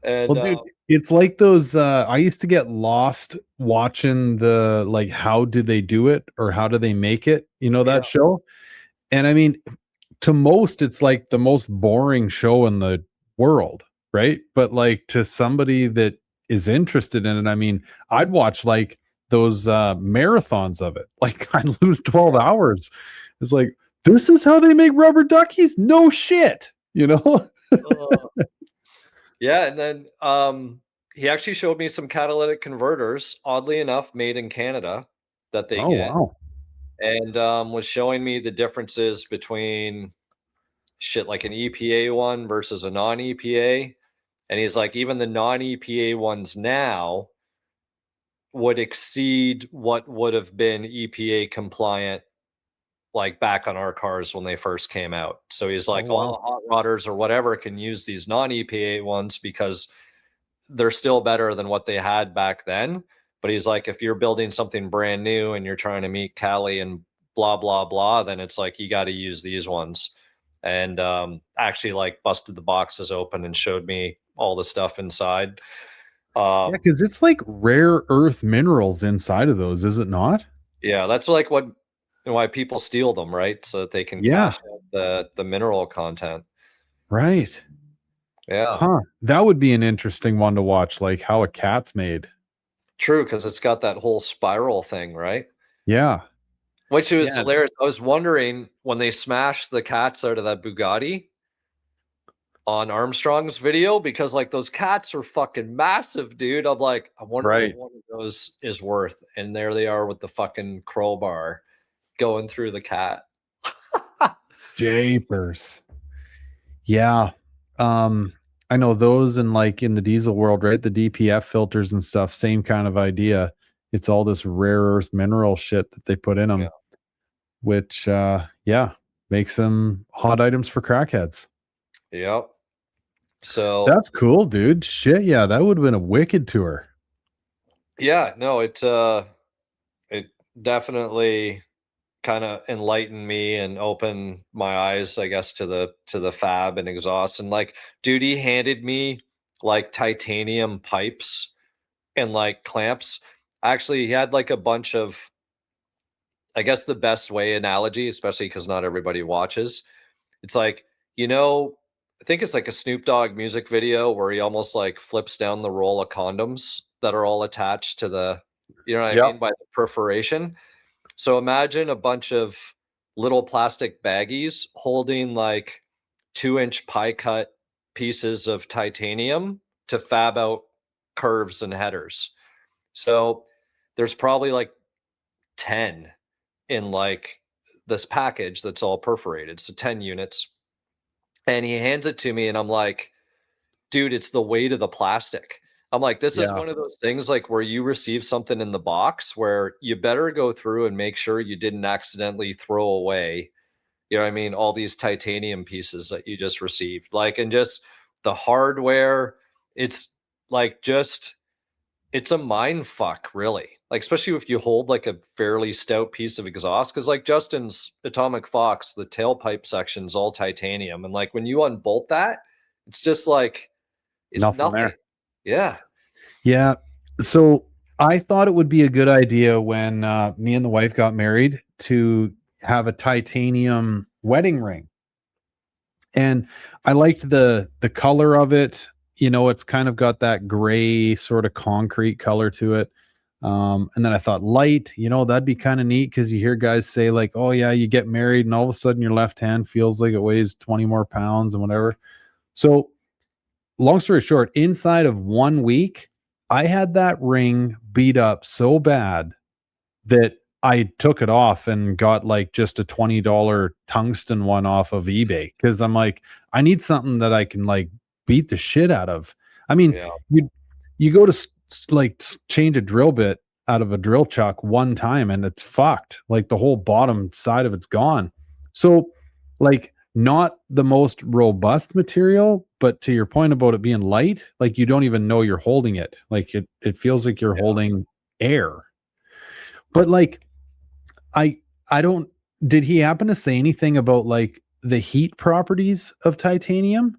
And Well, dude, it's like those I used to get lost watching the like how do they do it or how do they make it, yeah, that show? And I mean, to most it's like the most boring show in the world, right? But like to somebody that is interested in it, I mean, I'd watch like those marathons of it. Like I'd lose 12 hours. It's like, this is how they make rubber duckies? No shit, you know? uh, yeah, and then he actually showed me some catalytic converters, oddly enough, made in Canada that they Oh get, wow. and was showing me the differences between shit like an EPA one versus a non EPA. And he's like, even the non EPA ones now would exceed what would have been EPA compliant like back on our cars when they first came out. So he's Oh like, all wow. the hot rodders or whatever can use these non EPA ones because they're still better than what they had back then. But he's like, if you're building something brand new and you're trying to meet Cali and blah blah blah, then it's like you got to use these ones. And actually, like, busted the boxes open and showed me all the stuff inside. Yeah, Um, because it's like rare earth minerals inside of those, is it not? yeah, that's like what why people steal them, right? So that they can Yeah, cash out the mineral content. right. Yeah, Huh. That would be an interesting one to watch, like how a cat's made. true, because it's got that whole spiral thing, right? Yeah. Which was Yeah. hilarious. I was wondering when they smashed the cats out of that Bugatti on Armstrong's video, because like those cats are fucking massive, dude. I'm like, I wonder what Right. one of those is worth. And there they are with the fucking crowbar going through the cat. Japers. Yeah. Um, I know those and like in the diesel world, right? The DPF filters and stuff, same kind of idea. It's all this rare earth mineral shit that they put in Yeah. them, which yeah, makes them hot items for crackheads. Yep. So That's cool, dude. Shit, yeah, that would have been a wicked tour. yeah, no, it definitely kind of enlightened me and opened my eyes, I guess, to the fab and exhaust. And like, dude, he handed me like titanium pipes and like clamps. Actually, he had like a bunch of, I guess, the best way analogy, especially because not everybody watches. It's like, you know, I think it's like a Snoop Dogg music video where he almost like flips down the roll of condoms that are all attached to the, you know what I Yep. mean, by the perforation. So imagine a bunch of little plastic baggies holding like 2-inch pie cut pieces of titanium to fab out curves and headers. So there's probably like 10 in like this package that's all perforated. So 10 units. And he hands it to me and I'm like, dude, it's the weight of the plastic. I'm like, this is Yeah. one of those things like where you receive something in the box where you better go through and make sure you didn't accidentally throw away, you know what I mean, all these titanium pieces that you just received. Like, and just the hardware, it's like just it's a mind fuck, really. Like, especially if you hold like a fairly stout piece of exhaust, because like Justin's Atomic Fox, the tailpipe section's all titanium. And like when you unbolt that, it's just like it's Nothing nothing. there. Yeah. Yeah. So I thought it would be a good idea when me and the wife got married to have a titanium wedding ring. And I liked the color of it. You know, it's kind of got that gray sort of concrete color to it. And then I thought light, you know, that'd be kind of neat because you hear guys say like, oh yeah, you get married and all of a sudden your left hand feels like it weighs 20 more pounds and whatever. So long story short, inside of 1 week, I had that ring beat up so bad that I took it off and got like just a $20 tungsten one off of eBay because I'm like, I need something that I can like beat the shit out of. I mean, Yeah. you go to change a drill bit out of a drill chuck one time and it's fucked. Like the whole bottom side of it's gone. So, like, not the most robust material, but to your point about it being light, like you don't even know you're holding it. Like it feels like you're Yeah. holding air. But like I I don't did he happen to say anything about like the heat properties of titanium?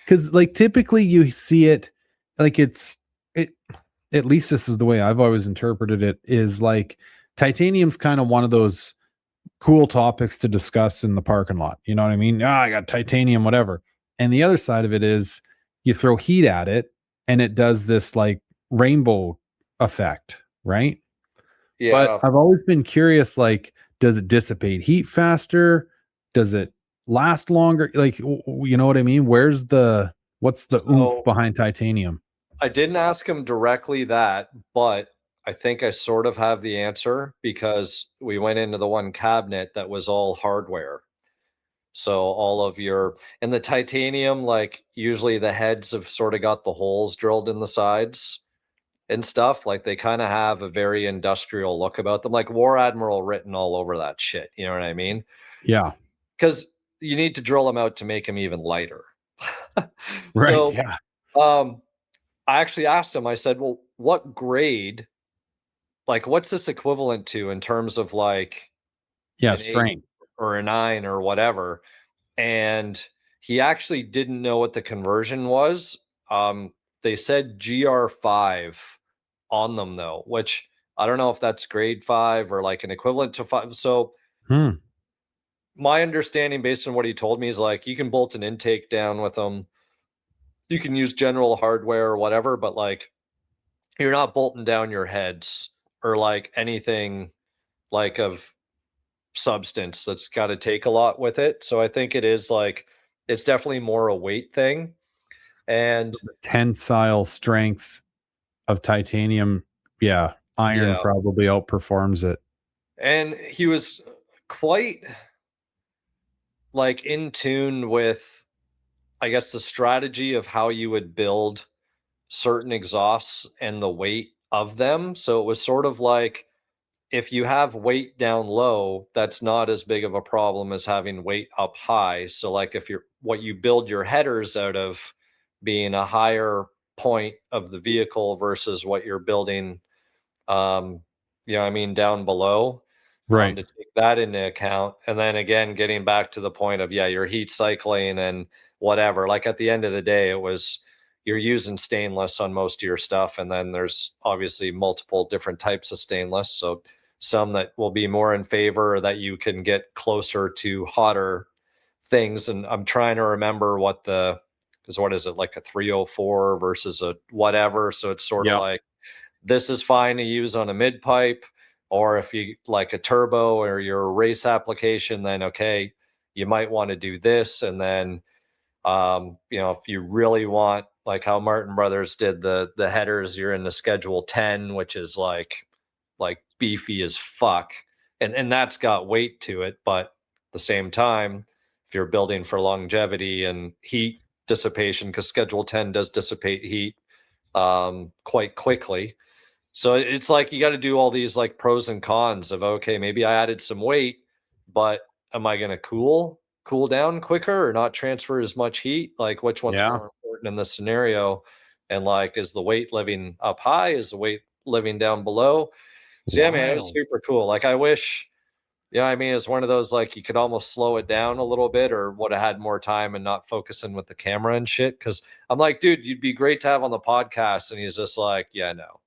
Cuz like typically you see it like it at least this is the way I've always interpreted it is like titanium's kind of one of those cool topics to discuss in the parking lot. You know what I mean? Ah, I got titanium whatever. And the other side of it is you throw heat at it and it does this like rainbow effect, right? But Yeah. I've always been curious, like, does it dissipate heat faster? Does it last longer? Like, you know what I mean? What's the oomph So behind titanium? I didn't ask him directly that, but I think I sort of have the answer because we went into the one cabinet that was all hardware. So all of your and the titanium, like usually the heads have sort of got the holes drilled in the sides and stuff. Like they kind of have a very industrial look about them, like War Admiral written all over that shit. You know what I mean? Yeah. Because you need to drill them out to make them even lighter. Right. So Yeah. um, I actually asked him, I said, well, what grade, like what's this equivalent to in terms of like Yeah. an 8 Strength. or a 9 or whatever? And he actually didn't know what the conversion was. They said GR5 on them though, which I don't know if that's grade 5 or like an equivalent to 5. So Hmm. my understanding based on what he told me is like you can bolt an intake down with them. You can use general hardware or whatever, but like you're not bolting down your heads or like anything like of substance that's got to take a lot with it. So I think it is like it's definitely more a weight thing. And The tensile strength of titanium. Yeah. Iron yeah, probably outperforms it. and he was quite like in tune with, I guess, the strategy of how you would build certain exhausts and the weight of them. So it was sort of like if you have weight down low, that's not as big of a problem as having weight up high. So like if you're what you build your headers out of being a higher point of the vehicle versus what you're building, um, you know what I mean, down below, Right. to take that into account. And then again, getting back to the point of, yeah, your heat cycling and whatever, like at the end of the day, it was, you're using stainless on most of your stuff. And then there's obviously multiple different types of stainless. So some that will be more in favor that you can get closer to hotter things, and I'm trying to remember because what is it, like a 304 versus a whatever. So it's sort of Yep. like, this is fine to use on a mid pipe, or if you like a turbo or your race application, then okay, you might want to do this. And then if you really want, like how Martin Brothers did the headers, you're in the schedule 10, which is like beefy as fuck. And that's got weight to it, but at the same time, if you're building for longevity and heat dissipation, because schedule 10 does dissipate heat quite quickly. So it's like you got to do all these like pros and cons of, okay, maybe I added some weight, but am I going to cool down quicker or not transfer as much heat? Like, which one's Yeah. more important in this scenario? And like, is the weight living up high? Is the weight living down below? So yeah, man, it was Wild. super cool. Like, I wish, yeah, I mean, it's one of those, like, you could almost slow it down a little bit, or would have had more time and not focusing with the camera and shit. Cause I'm like, dude, you'd be great to have on the podcast. And he's just like, yeah, no.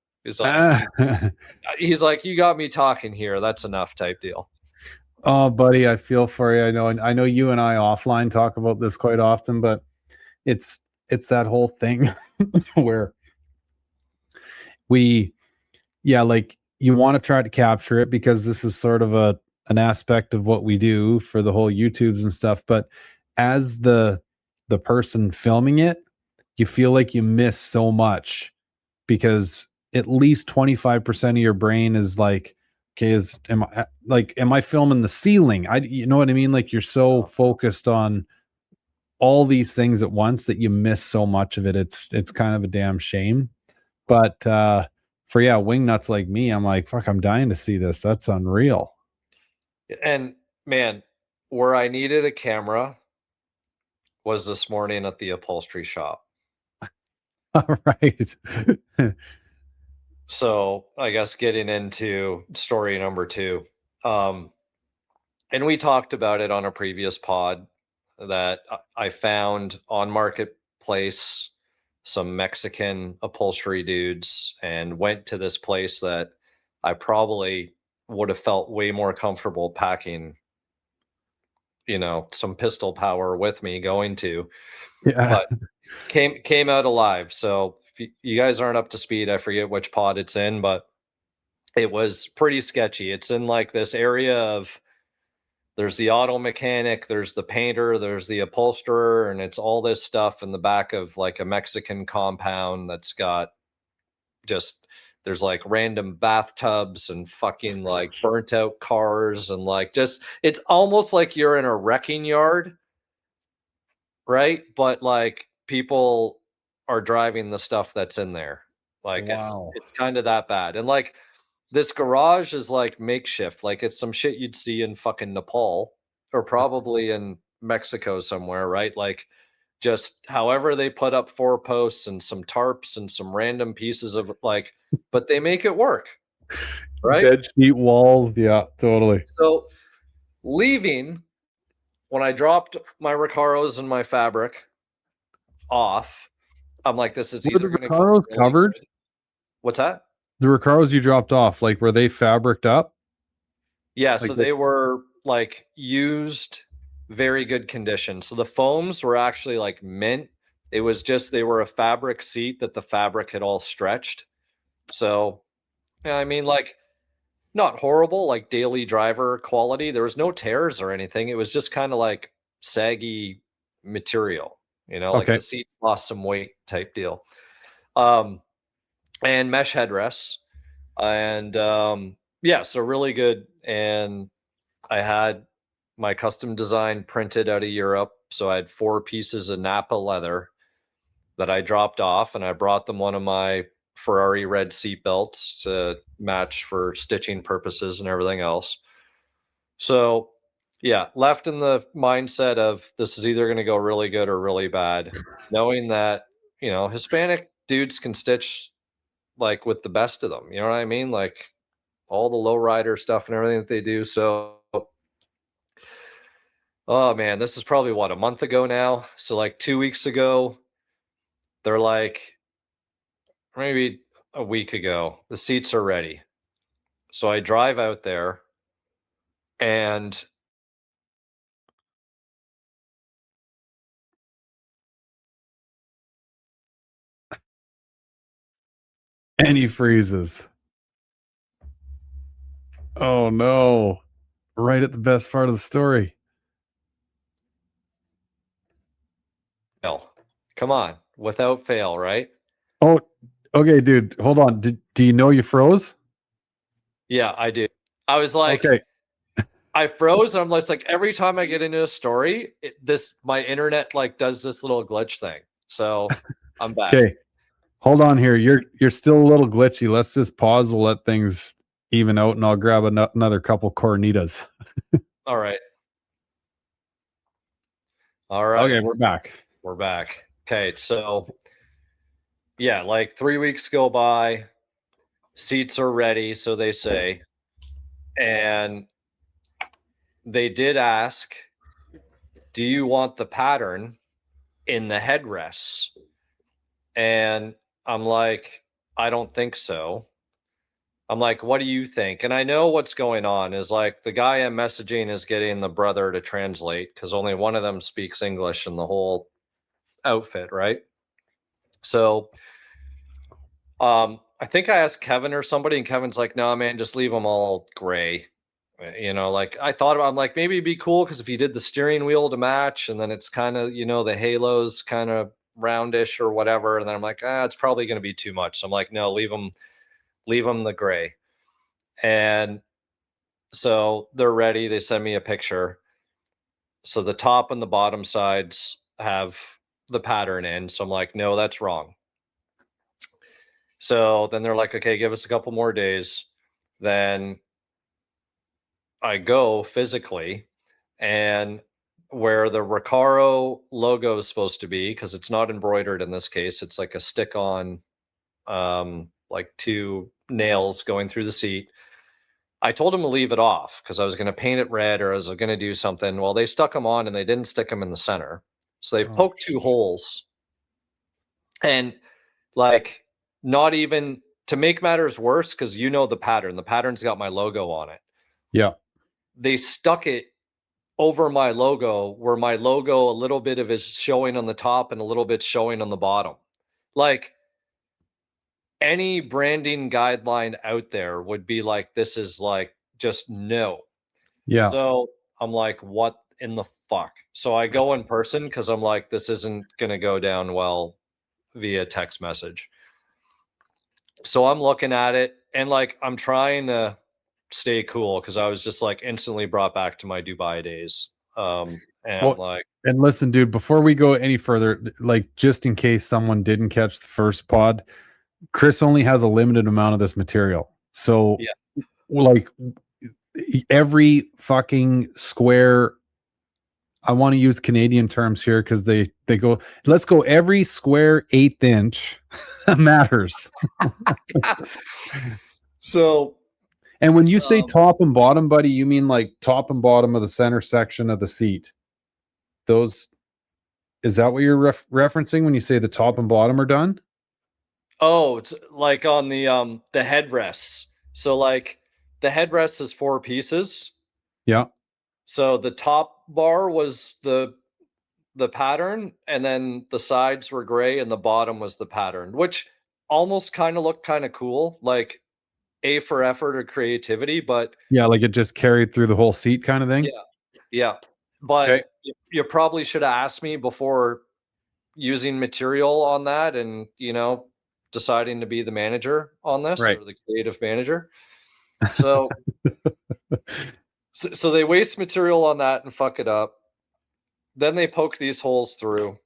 He's like, you got me talking here. That's enough, type deal. Oh, buddy, I feel for you. I know you and I offline talk about this quite often, but it's that whole thing where we, yeah, like you want to try to capture it because this is sort of an aspect of what we do for the whole YouTubes and stuff. But as the person filming it, you feel like you miss so much because at least 25% of your brain is like, okay, am I filming the ceiling? You know what I mean? Like you're so focused on all these things at once that you miss so much of it. It's kind of a damn shame. But for wing nuts like me, I'm like, fuck, I'm dying to see this. That's unreal. And man, where I needed a camera was this morning at the upholstery shop. All right. So I guess getting into story number two. Um, and we talked about it on a previous pod that I found on Marketplace some Mexican upholstery dudes and went to this place that I probably would have felt way more comfortable packing, some pistol power with me going to, Yeah. but came out alive. So if you guys aren't up to speed, I forget which pod it's in, but it was pretty sketchy. It's in like this area of, there's the auto mechanic, there's the painter, there's the upholsterer, and it's all this stuff in the back of like a Mexican compound that's got just, there's like random bathtubs and fucking like burnt out cars, and like, just, it's almost like you're in a wrecking yard, right? But like people are driving the stuff that's in there. Like Wow. it's kind of that bad. And like, this garage is like makeshift. Like it's some shit you'd see in fucking Nepal or probably in Mexico somewhere, right? Like just however they put up 4 posts and some tarps and some random pieces of like, but they make it work, right? Bed sheet walls. Yeah, totally. So leaving, when I dropped my Recaros and my fabric off, I'm like, this is Were either the going to go Recaros really covered? good. What's that? The Recaros you dropped off, like were they fabriced up? Yeah, Like so they were like used, very good condition. So the foams were actually like mint. It was just, they were a fabric seat that the fabric had all stretched. So, yeah, I mean, like, not horrible, like daily driver quality. There was no tears or anything. It was just kind of like saggy material, like okay. the seats lost some weight type deal. Um, and mesh headrests. And yeah, so really good. And I had my custom design printed out of Europe. So I had 4 pieces of Napa leather that I dropped off, and I brought them one of my Ferrari red seat belts to match for stitching purposes and everything else. So yeah, left in the mindset of this is either going to go really good or really bad, knowing that, Hispanic dudes can stitch like with the best of them. You know what I mean? Like all the lowrider stuff and everything that they do. So oh man, this is probably what, a month ago now. So like 2 weeks ago, they're like, maybe a week ago, the seats are ready. So I drive out there, and And he freezes. Oh no. Right at the best part of the story. No, come on, without fail, right? Oh, okay, dude. Hold on. Do you know you froze? Yeah, I do. I was like, Okay. I froze. And I'm just like, every time I get into a story, my internet like does this little glitch thing. So I'm back. Okay. Hold on here. You're still a little glitchy. Let's just pause. We'll let things even out, and I'll grab another couple cornitas. All right. All right. Okay, we're back. We're back. Okay. So, yeah, like 3 weeks go by, seats are ready, so they say. And they did ask, do you want the pattern in the headrests? And I'm like, I don't think so. I'm like, what do you think? And I know what's going on is like the guy I'm messaging is getting the brother to translate because only one of them speaks English in the whole outfit, right? So I think I asked Kevin or somebody, and Kevin's like, no, man, just leave them all gray. Like I thought about, I'm like, maybe it'd be cool because if you did the steering wheel to match and then it's kind of, the halos kind of roundish or whatever. And then I'm like, it's probably going to be too much. So I'm like, no, leave them the gray. And so they're ready. They send me a picture. So the top and the bottom sides have the pattern in. So I'm like, no, that's wrong. So then they're like, okay, give us a couple more days. Then I go physically, and where the Recaro logo is supposed to be, because it's not embroidered in this case, it's like a stick on, like 2 nails going through the seat. I told him to leave it off because I was going to paint it red or I was going to do something. Well, they stuck them on and they didn't stick them in the center. So they've poked 2 holes. And like, not even to make matters worse, because the pattern. The pattern's got my logo on it. Yeah. They stuck it over my logo where my logo, a little bit of is showing on the top and a little bit showing on the bottom. Like, any branding guideline out there would be like, this is like, just no. Yeah. So I'm like, what in the fuck? So I go in person because I'm like, this isn't going to go down well via text message. So I'm looking at it and like, I'm trying to stay cool because I was just like instantly brought back to my Dubai days. And Well, I'm like, and listen, dude, before we go any further, like just in case someone didn't catch the first pod, Chris only has a limited amount of this material. So, yeah, like, every fucking square, I want to use Canadian terms here because they go, let's go every square 1/8 inch matters. so, And when you say top and bottom, buddy, you mean like top and bottom of the center section of the seat. Those, is that what you're referencing when you say the top and bottom are done? oh, it's like on the headrests. So like the headrest is 4 pieces. Yeah. So the top bar was the pattern, and then the sides were gray and the bottom was the pattern, which almost kind of looked kind of cool, like A for effort or creativity, but Yeah, like it just carried through the whole seat kind of thing. yeah. But Okay. you probably should have asked me before using material on that and, deciding to be the manager on this, Right. or the creative manager. So so they waste material on that and fuck it up. Then they poke these holes through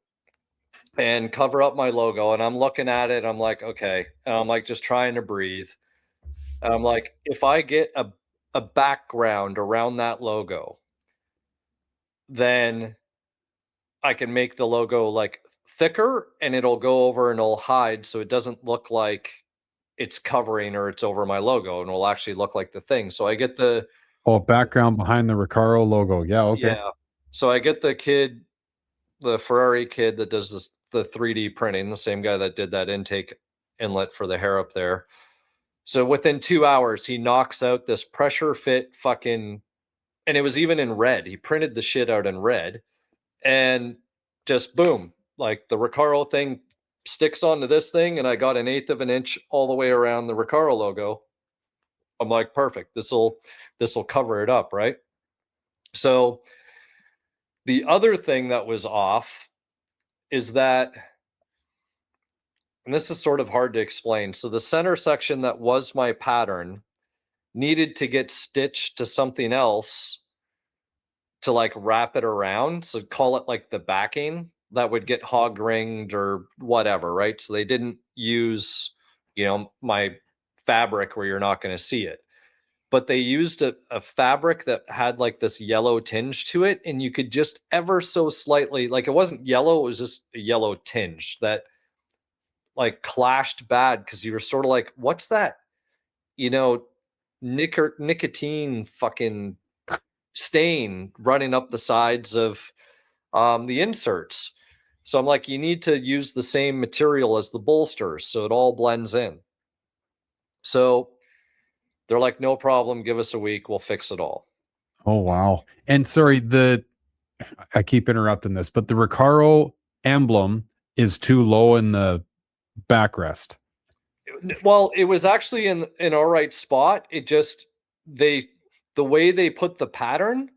and cover up my logo. And I'm looking at it. I'm like, okay. And I'm like, just trying to breathe. And I'm like, if I get a background around that logo, then I can make the logo like thicker and it'll go over and it'll hide. So it doesn't look like it's covering or it's over my logo, and will actually look like the thing. So I get the Background behind the Recaro logo. Yeah. Okay. yeah. So I get the Ferrari kid that does this, the 3D printing, the same guy that did that intake inlet for the hair up there. So within 2 hours, he knocks out this pressure fit fucking, and it was even in red. He printed the shit out in red, and just boom, like the Recaro thing sticks onto this thing, and I got 1/8 of an inch all the way around the Recaro logo. I'm like, perfect. This'll cover it up, right? So the other thing that was off is that, and this is sort of hard to explain. So the center section that was my pattern needed to get stitched to something else to like wrap it around. So call it like the backing that would get hog ringed or whatever, right? So they didn't use, my fabric where you're not going to see it. But they used a fabric that had like this yellow tinge to it, and you could just ever so slightly, like it wasn't yellow, it was just a yellow tinge that like clashed bad because you were sort of like, what's that? Nicotine fucking stain running up the sides of the inserts. So I'm like, you need to use the same material as the bolsters so it all blends in. So they're like, no problem, give us a week, we'll fix it all. Oh wow. And sorry, I keep interrupting this, but the Recaro emblem is too low in the backrest. Well, it was actually in an all right spot. It just the way they put the pattern,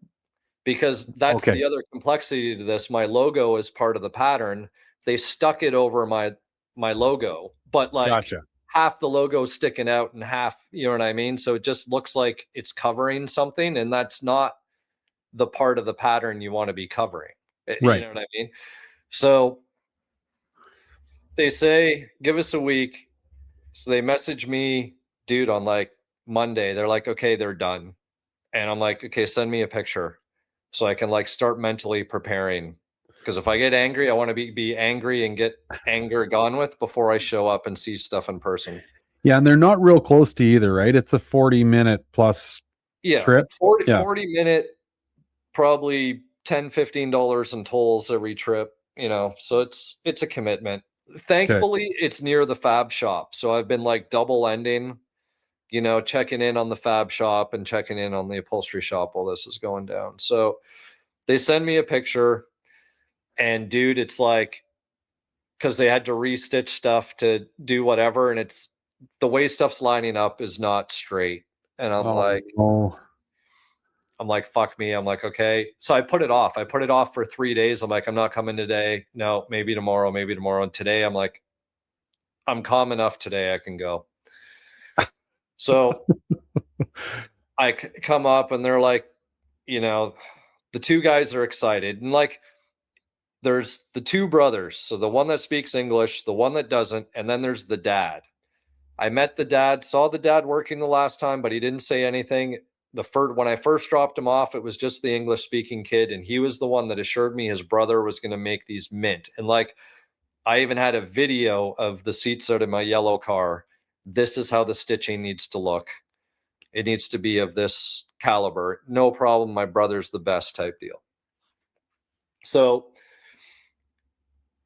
because that's Okay. the other complexity to this. My logo is part of the pattern. They stuck it over my logo, but like Gotcha. half the logo sticking out and half, you know what I mean? So it just looks like it's covering something, and that's not the part of the pattern you want to be covering. You Right. know what I mean? So they say, give us a week. So they message me, dude, on like Monday. They're like, okay, they're done. And I'm like, okay, send me a picture so I can like start mentally preparing. Because if I get angry, I want to be angry and get anger gone with before I show up and see stuff in person. Yeah, and they're not real close to either, right? It's a 40-minute plus Yeah, trip. 40, Yeah. 40-minute, probably $10-15 in tolls every trip, so it's a commitment. Okay. Thankfully, it's near the fab shop. So I've been like double ending, checking in on the fab shop and checking in on the upholstery shop while this is going down. So they send me a picture, and dude, it's like, because they had to restitch stuff to do whatever, and it's the way stuff's lining up is not straight. And Oh no. I'm like, fuck me. I'm like, okay. So I put it off. I put it off for 3 days. I'm like, I'm not coming today. No, maybe tomorrow, maybe tomorrow. And today I'm like, I'm calm enough today. I can go. So I come up, and they're like, the two guys are excited. And like, there's the two brothers. So the one that speaks English, the one that doesn't, and then there's the dad. I met the dad, saw the dad working the last time, but he didn't say anything. When I first dropped him off, it was just the English speaking kid, and he was the one that assured me his brother was going to make these mint. And like, I even had a video of the seats out in my yellow car. This is how the stitching needs to look. It needs to be of this caliber. No problem. My brother's the best type deal. So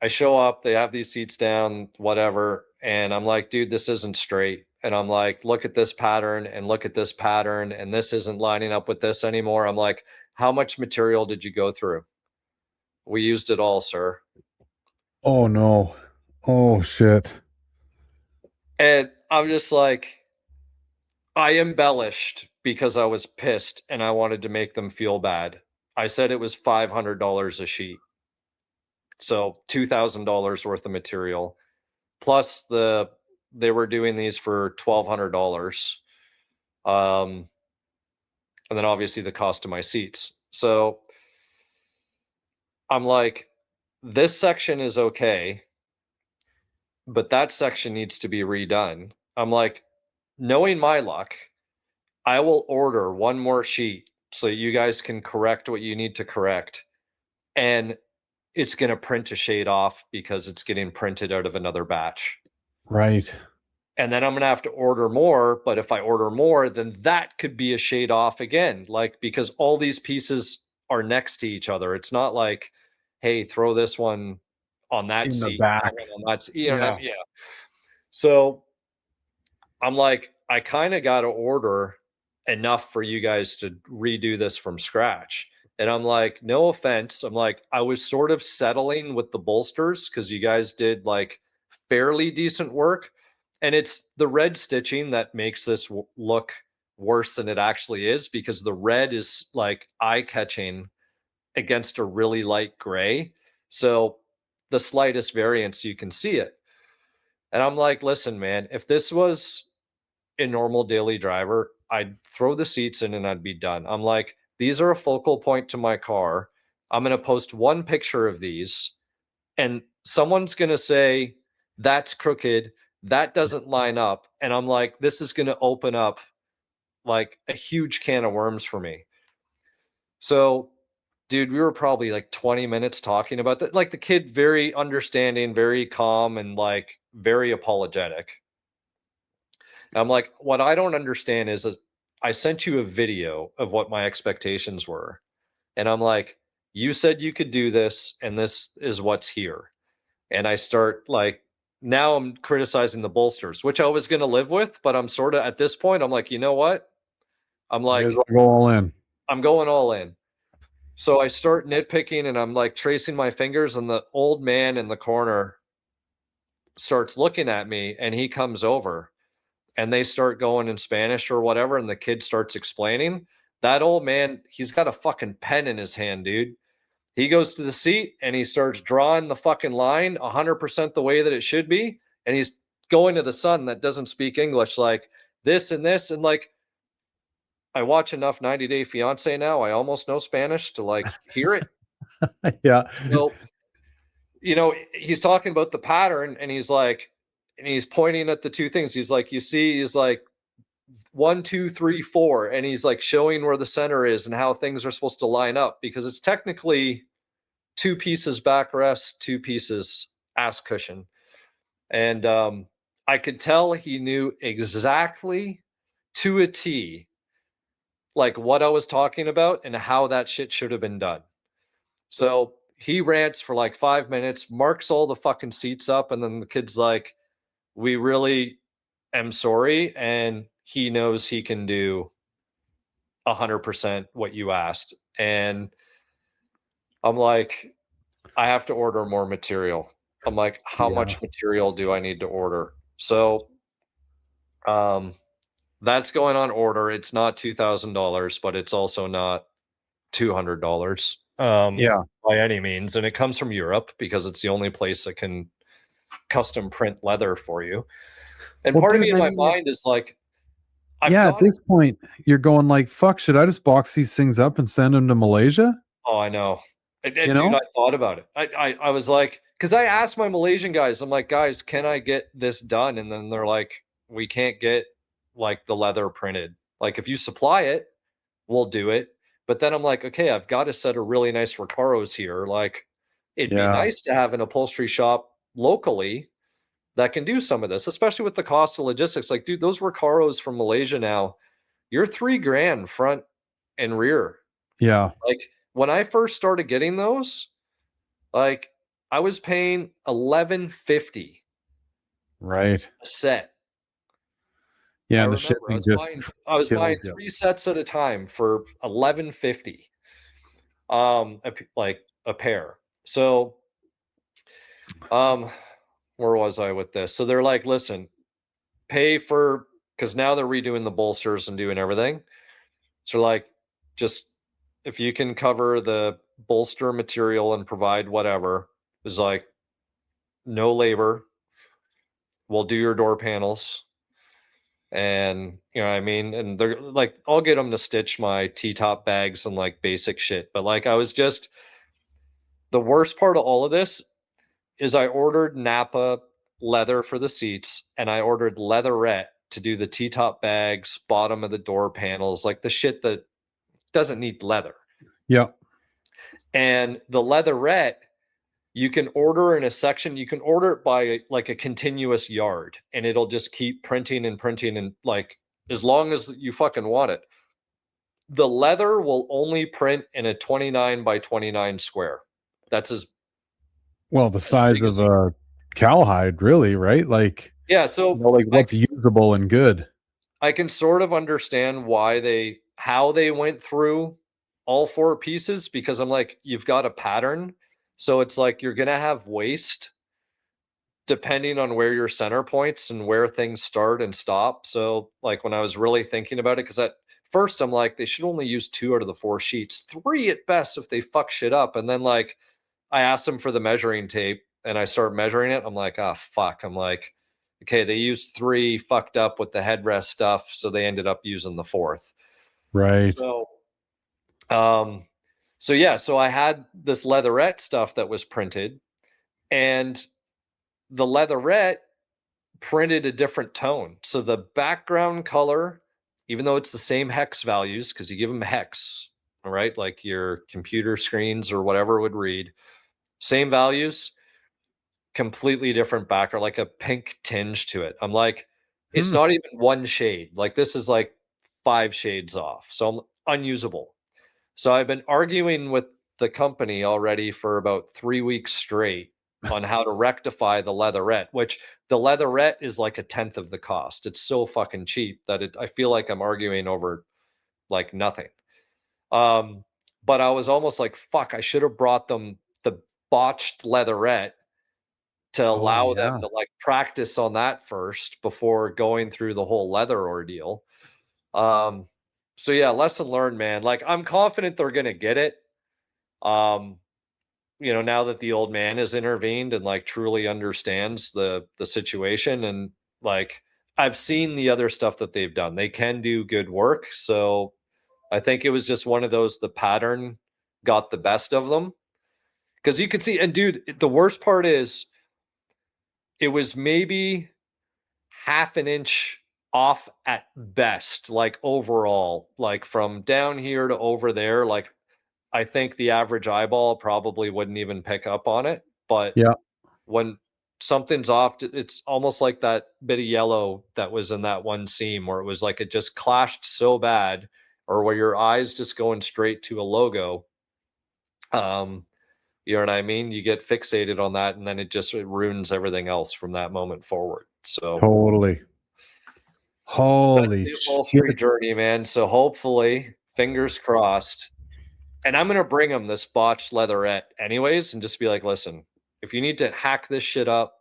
I show up, they have these seats down, whatever. And I'm like, dude, this isn't straight. And I'm like, look at this pattern and look at this pattern. And this isn't lining up with this anymore. I'm like, how much material did you go through? We used it all, sir. Oh no. Oh shit. And I'm just like, I embellished because I was pissed and I wanted to make them feel bad. I said it was $500 a sheet. So $2,000 worth of material. Plus they were doing these for $1,200. And then obviously the cost of my seats. So I'm like, this section is okay, but that section needs to be redone. I'm like, knowing my luck, I will order one more sheet so you guys can correct what you need to correct. And it's going to print a shade off because it's getting printed out of another batch. Right. And then I'm going to have to order more. But if I order more, then that could be a shade off again. Like, because all these pieces are next to each other. It's not like, hey, throw this one on that In the seat, that one back. on that seat. You know what I Yeah. mean? Yeah. So I'm like, I kind of got to order enough for you guys to redo this from scratch. And I'm like, no offense. I'm like, I was sort of settling with the bolsters because you guys did like fairly decent work. And it's the red stitching that makes this look worse than it actually is, because the red is like eye-catching against a really light gray. So the slightest variance, you can see it. And I'm like, listen, man, if this was a normal daily driver, I'd throw the seats in and I'd be done. I'm like, these are a focal point to my car. I'm going to post one picture of these, and someone's going to say, that's crooked. That doesn't line up. And I'm like, this is going to open up like a huge can of worms for me. So, dude, we were probably like 20 minutes talking about that. Like the kid, very understanding, very calm, and like very apologetic. I'm like, what I don't understand is I sent you a video of what my expectations were. And I'm like, you said you could do this, and this is what's here. And I start like, now I'm criticizing the bolsters, which I was going to live with, but I'm sort of at this point, I'm like, you know what? I'm like, go all in. I'm going all in. So I start nitpicking and I'm like tracing my fingers, and the old man in the corner starts looking at me, and he comes over and they start going in Spanish or whatever. And the kid starts explaining. That old man, he's got a fucking pen in his hand, dude. He goes to the seat and he starts drawing the fucking line 100% the way that it should be. And he's going to the son that doesn't speak English, like this and this. And like, I watch enough 90 Day Fiance now. I almost know Spanish to like hear it. Yeah. So, you know, he's talking about the pattern, and he's like, and he's pointing at the two things. He's like, you see, he's like 1, 2, 3, 4. And he's like showing where the center is and how things are supposed to line up, because it's technically 2 pieces backrest, 2 pieces ass cushion. And I could tell he knew exactly to a T like what I was talking about and how that shit should have been done. So he rants for like 5 minutes, marks all the fucking seats up, and then the kid's like, we really am sorry. And he knows he can do 100% what you asked. And I'm like, I have to order more material. I'm like, how much material do I need to order? So that's going on order. It's not $2,000, but it's also not $200 by any means. And it comes from Europe because it's the only place that can custom print leather for you. And part of me in my mind is like, at this point, you're going like, fuck, should I just box these things up and send them to Malaysia? Oh, I know. And dude, I thought about it. I was like, because I asked my Malaysian guys, I'm like, guys, can I get this done? And then they're like, we can't get like the leather printed. Like, if you supply it, we'll do it. But then I'm like, okay, I've got a set of really nice Recaros here. Like, it'd be nice to have an upholstery shop locally that can do some of this, especially with the cost of logistics. Like, dude, those Recaros from Malaysia now, you're $3,000 front and rear. Yeah. Like, when I first started getting those, like I was paying $11.50 right a set. Yeah, I remember I was buying 3 sets at a time for $11.50 like a pair. So where was I with this? So they're like, listen, pay for, because now they're redoing the bolsters and doing everything. So like, just if you can cover the bolster material and provide whatever, is like no labor. We'll do your door panels. And you know what I mean? And they're like, I'll get them to stitch my T-top bags and like basic shit. But like, I was just, the worst part of all of this is I ordered Napa leather for the seats, and I ordered leatherette to do the T-top bags, bottom of the door panels, like the shit that doesn't need leather. Yeah. And the leatherette, you can order in a section, you can order it by like a continuous yard, and it'll just keep printing and printing, and like as long as you fucking want it. The leather will only print in a 29 by 29 square. That's as well the size of a cowhide, really, right? Like, yeah, so like what's usable and good. I can sort of understand how they went through all 4 pieces, because I'm like, you've got a pattern, so it's like you're gonna have waste. depending on where your center points and where things start and stop. So like when I was really thinking about it, because at first I'm like, they should only use 2 out of the 4 sheets, 3 at best if they fuck shit up. And then like I asked them for the measuring tape and I start measuring it. I'm like, ah, fuck. I'm like, okay, they used 3, fucked up with the headrest stuff, so they ended up using the 4th. Right. So yeah, so I had this leatherette stuff that was printed, and the leatherette printed a different tone. So the background color, even though it's the same hex values, because you give them hex, all right, like your computer screens or whatever would read, same values, completely different background, like a pink tinge to it. I'm like, it's not even one shade. Like this is like 5 shades off. So I'm unusable. So I've been arguing with the company already for about 3 weeks straight on how to rectify the leatherette, which the leatherette is like 1/10 of the cost. It's so fucking cheap that I feel like I'm arguing over like nothing. But I was almost like, fuck, I should have brought them the botched leatherette to allow them to like practice on that first before going through the whole leather ordeal. So yeah, lesson learned, man. Like I'm confident they're gonna get it. Now that the old man has intervened and like truly understands the situation, and like I've seen the other stuff that they've done. They can do good work. So I think it was just one of those, the pattern got the best of them. Because you could see, and dude, the worst part is it was maybe half an inch off at best, like overall, like from down here to over there. Like I think the average eyeball probably wouldn't even pick up on it. But Yeah. when something's off, it's almost like that bit of yellow that was in that one seam where it was like it just clashed so bad, or where your eyes just going straight to a logo. You know what I mean? You get fixated on that, and then it ruins everything else from that moment forward. So Totally. Holy that's the upholstery shit. journey, man. So hopefully, fingers crossed. And I'm gonna bring them this botched leatherette anyways, and just be like, listen, if you need to hack this shit up,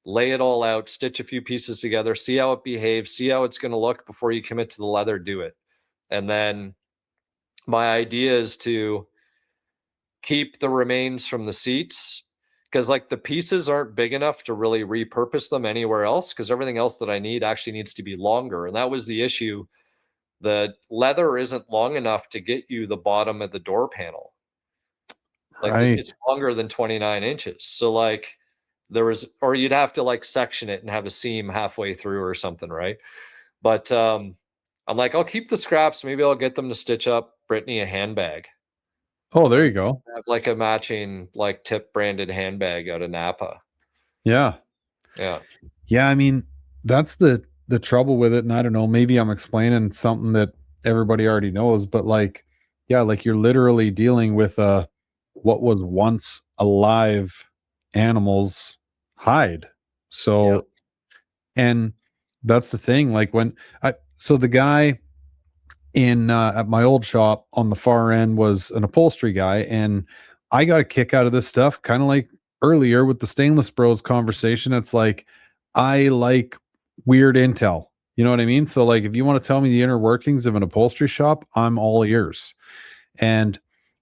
lay it all out, stitch a few pieces together, see how it behaves, see how it's gonna look before you commit to the leather, do it. And then my idea is to keep the remains from the seats, because like the pieces aren't big enough to really repurpose them anywhere else, because everything else that I need actually needs to be longer. And that was the issue. The leather isn't long enough to get you the bottom of the door panel. Like Right. it's longer than 29 inches. So like or you'd have to like section it and have a seam halfway through or something, right? But I'm like, I'll keep the scraps. Maybe I'll get them to stitch up Brittany a handbag. Oh, there you go. Have like a matching like tip branded handbag out of Napa. Yeah. Yeah. Yeah, I mean, that's the trouble with it, and I don't know, maybe I'm explaining something that everybody already knows, but like, yeah, like you're literally dealing with what was once alive animal's hide. So, and that's the thing, like when the guy in at my old shop on the far end was an upholstery guy, and I got a kick out of this stuff, kind of like earlier with the Stainless Bros conversation. It's like I like weird intel, you know what I mean? So like if you want to tell me the inner workings of an upholstery shop, I'm all ears. And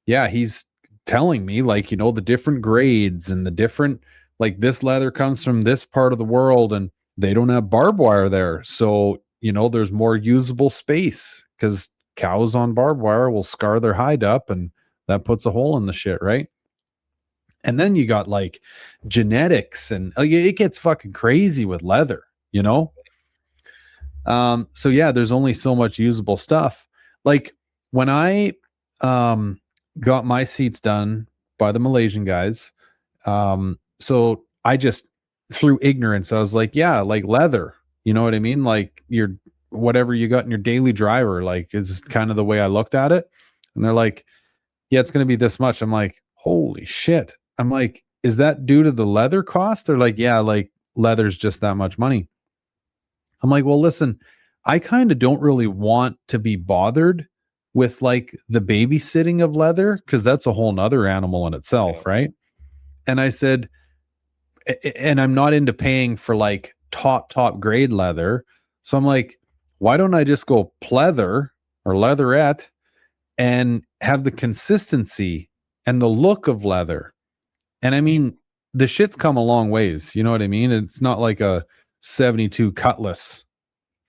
yeah, he's telling me like, the different grades and the different, like this leather comes from this part of the world and they don't have barbed wire there, so there's more usable space, because cows on barbed wire will scar their hide up, and that puts a hole in the shit, right? And then you got like genetics, and like, it gets fucking crazy with leather, so yeah, there's only so much usable stuff. Like when I got my seats done by the Malaysian guys, so I just, through ignorance, I was like, yeah, like leather, you know what I mean? Like your whatever you got in your daily driver, like is kind of the way I looked at it. And they're like, yeah, it's going to be this much. I'm like, holy shit. I'm like, is that due to the leather cost? They're like, yeah, like leather's just that much money. I'm like, well, listen, I kind of don't really want to be bothered with like the babysitting of leather, because that's a whole nother animal in itself, right? And I said, and I'm not into paying for like top grade leather. So I'm like, why don't I just go pleather or leatherette and have the consistency and the look of leather? And I mean, the shit's come a long ways. You know what I mean? It's not like a 72 Cutlass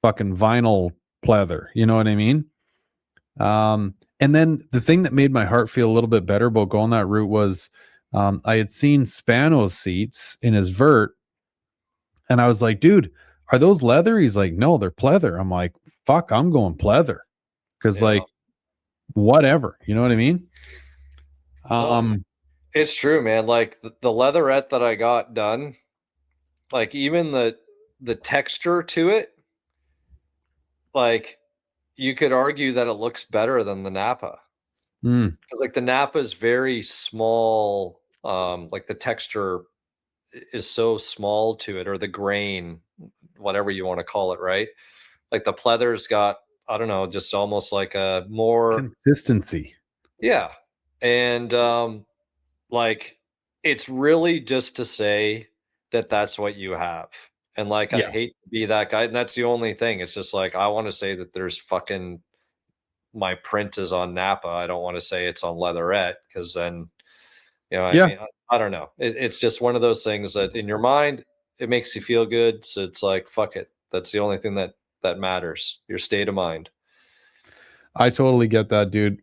fucking vinyl pleather. You know what I mean? And then the thing that made my heart feel a little bit better about going that route was I had seen Spano's seats in his vert, and I was like, dude, are those leather? He's like, no, they're pleather. I'm like, fuck, I'm going pleather. Cause Yeah. like whatever, you know what I mean? Well, it's true, man. Like the leatherette that I got done, like even the texture to it, like you could argue that it looks better than the Napa. mm, Because like the Napa is very small, like the texture is so small to it, or the grain, whatever you want to call it, right? Like the pleather's got, I don't know, just almost like a more, consistency. yeah. And like it's really just to say that that's what you have. And like I Yeah. hate to be that guy, and that's the only thing. It's just like I want to say that there's fucking my print is on Napa. I don't want to say it's on leatherette because then, you know, I Yeah. mean, I don't know. It's just one of those things that in your mind it makes you feel good. So it's like fuck it. That's the only thing that matters. Your state of mind. I totally get that, dude.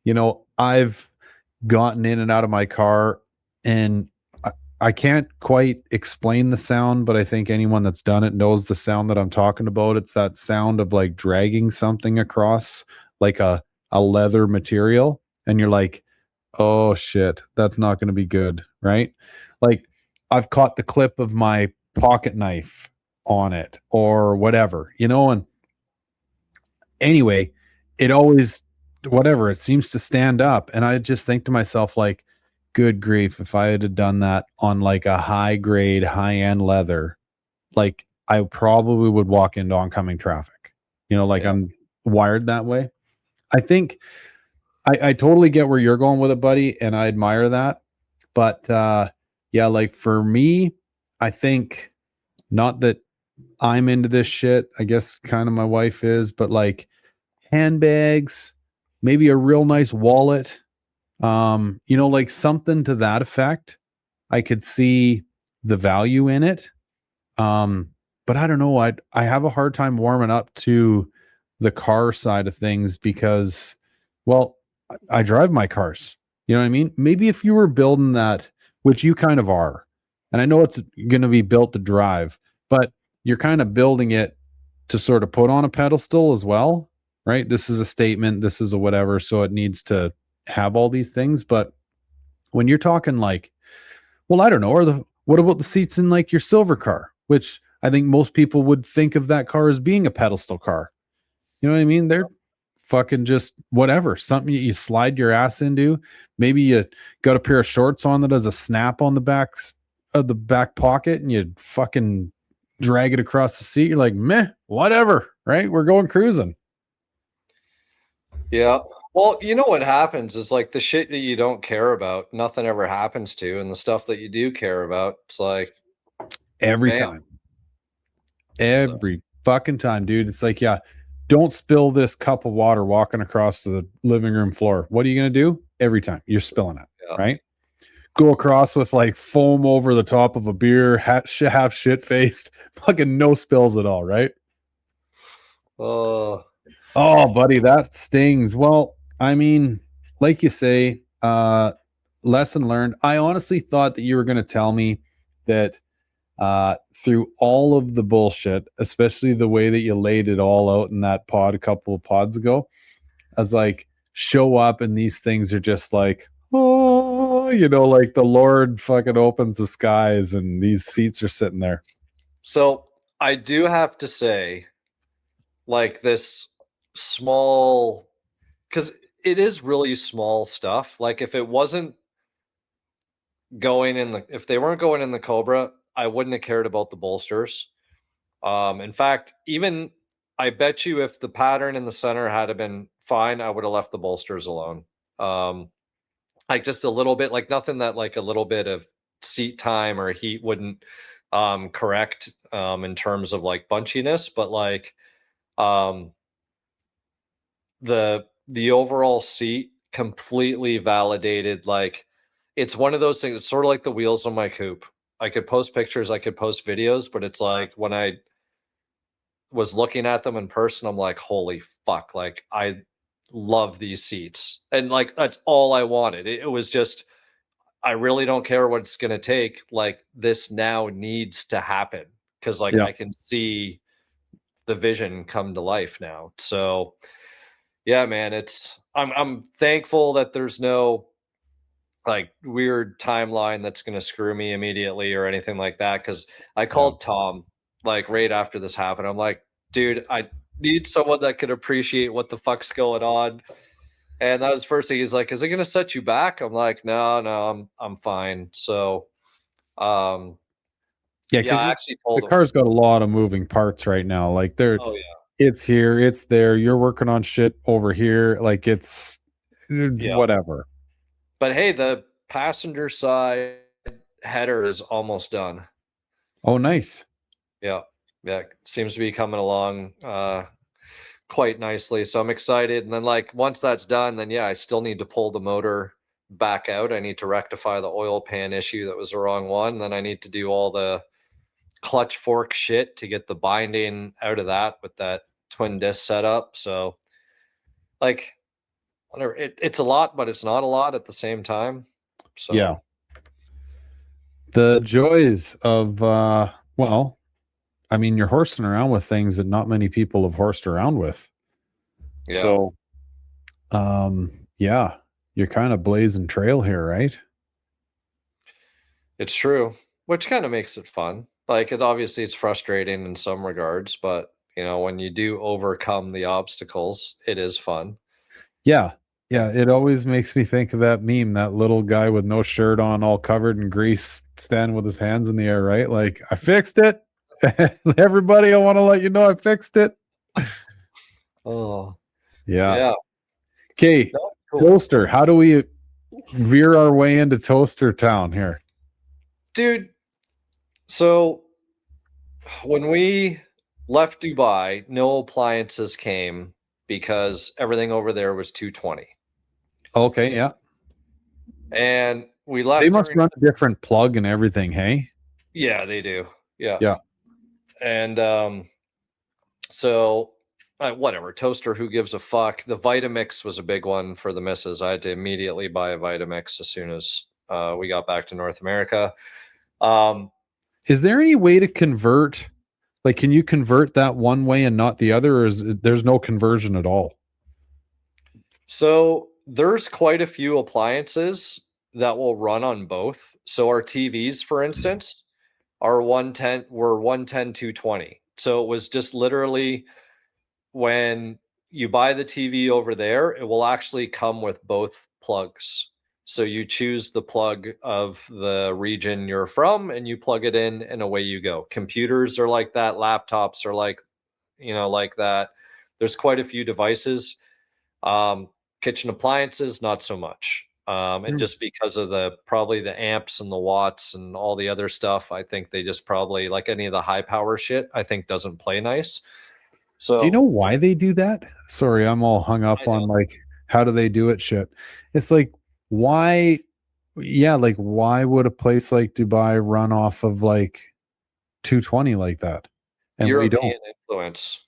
You know, I've gotten in and out of my car and I can't quite explain the sound, but I think anyone that's done it knows the sound that I'm talking about. It's that sound of like dragging something across like a leather material. And you're like, oh shit, that's not going to be good. Right. Like I've caught the clip of my pocket knife on it or whatever, you know, and anyway, it always whatever, it seems to stand up. And I just think to myself, like, good grief, if I had done that on like a high grade, high end leather, like I probably would walk into oncoming traffic. You know, like Yeah. I'm wired that way. I think I totally get where you're going with it, buddy, and I admire that. But yeah, like for me, I think not that I'm into this shit. I guess kind of my wife is, but like handbags, maybe a real nice wallet, you know, like something to that effect. I could see the value in it. Um, but I don't know. I have a hard time warming up to the car side of things because, well, I drive my cars. You know what I mean? Maybe if you were building that, which you kind of are, and I know it's going to be built to drive, but you're kind of building it to sort of put on a pedestal as well, right? This is a statement, this is a whatever, so it needs to have all these things. But when you're talking like, well, I don't know, or what about the seats in like your silver car, which I think most people would think of that car as being a pedestal car. You know what I mean? They're fucking just whatever, something you slide your ass into. Maybe you got a pair of shorts on that has a snap on the back of the back pocket and you fucking drag it across the seat. You're like, meh, whatever, right? We're going cruising. Yeah. Well, you know what happens is like the shit that you don't care about, nothing ever happens to, and the stuff that you do care about, it's like, Every bam. time. So, Every fucking time, dude. It's like, yeah, don't spill this cup of water walking across the living room floor. What are you going to do? Every time you're spilling it, yeah. right? Go across with like foam over the top of a beer, half shit faced, fucking no spills at all, right? Oh, Oh, buddy, that stings. Well, I mean, like you say, lesson learned. I honestly thought that you were going to tell me that through all of the bullshit, especially the way that you laid it all out in that pod a couple of pods ago, I was like, show up and these things are just like, oh, you know, like the Lord fucking opens the skies and these seats are sitting there. so I do have to say, like this small, because it is really small stuff. Like if it wasn't going in the, if they weren't going in the Cobra, I wouldn't have cared about the bolsters. In fact, even I bet you if the pattern in the center had been fine, I would have left the bolsters alone. Like just a little bit, like nothing that like a little bit of seat time or heat wouldn't correct in terms of like bunchiness, but like the overall seat completely validated. Like, it's one of those things. It's sort of like the wheels on my coupe. I could post pictures, I could post videos, but it's like when I was looking at them in person, I'm like, holy fuck, like I love these seats. And like that's all I wanted. It was just, I really don't care what it's gonna take. Like, this now needs to happen because like Yeah. I can see the vision come to life now. So yeah, man, I'm thankful that there's no like weird timeline that's going to screw me immediately or anything like that. Because I called Tom like right after this happened. I'm like, dude, I need someone that could appreciate what the fuck's going on. And that was the first thing. He's like, is it going to set you back? I'm like, no, I'm fine. So Yeah, yeah, because I actually the told him. car's got a lot of moving parts right now. Like Oh yeah, it's here, it's there. You're working on shit over here. Like it's yeah. whatever. But hey, the passenger side header is almost done. Oh, nice. Yeah, yeah, seems to be coming along quite nicely. So I'm excited. And then like once that's done, then yeah, I still need to pull the motor back out. I need to rectify the oil pan issue. That was the wrong one. Then I need to do all the clutch fork shit to get the binding out of that with that twin disc setup. So like whatever, it's a lot, but it's not a lot at the same time. So Yeah. The joys of well, I mean, you're horsing around with things that not many people have horsed around with. yeah, So yeah, you're kind of blazing trail here, right? it's true, which kind of makes it fun. Like it obviously it's frustrating in some regards, but you know, when you do overcome the obstacles, it is fun. Yeah. Yeah, it always makes me think of that meme, that little guy with no shirt on, all covered in grease, standing with his hands in the air, right? Like, I fixed it. Everybody, I want to let you know I fixed it. Oh, Yeah. yeah. Okay, No, cool. Toaster. How do we veer our way into Toaster Town here? Dude, so when we left Dubai, no appliances came because everything over there was 220. Okay, yeah. And we They left must during, run a different plug and everything, hey? yeah, they do. Yeah. Yeah. And so whatever, toaster, who gives a fuck? The Vitamix was a big one for the missus. I had to immediately buy a Vitamix as soon as we got back to North America. Is there any way to convert? Like, can you convert that one way and not the other, or there's no conversion at all? So there's quite a few appliances that will run on both. So our TVs, for instance, are 110, were 110, 220. So it was just literally when you buy the TV over there, it will actually come with both plugs. So you choose the plug of the region you're from and you plug it in and away you go. Computers are like that, laptops are like, you know, like that. There's quite a few devices. Um, Kitchen appliances, not so much. And Hmm. just because of the probably the amps and the watts and all the other stuff, I think they just probably like any of the high power shit, I think doesn't play nice. Do you So know why they do that? Sorry, I'm all hung up I on don't. like how do they do it shit. It's like why yeah, like why would a place like Dubai run off of like 220 like that? And we don't. European influence.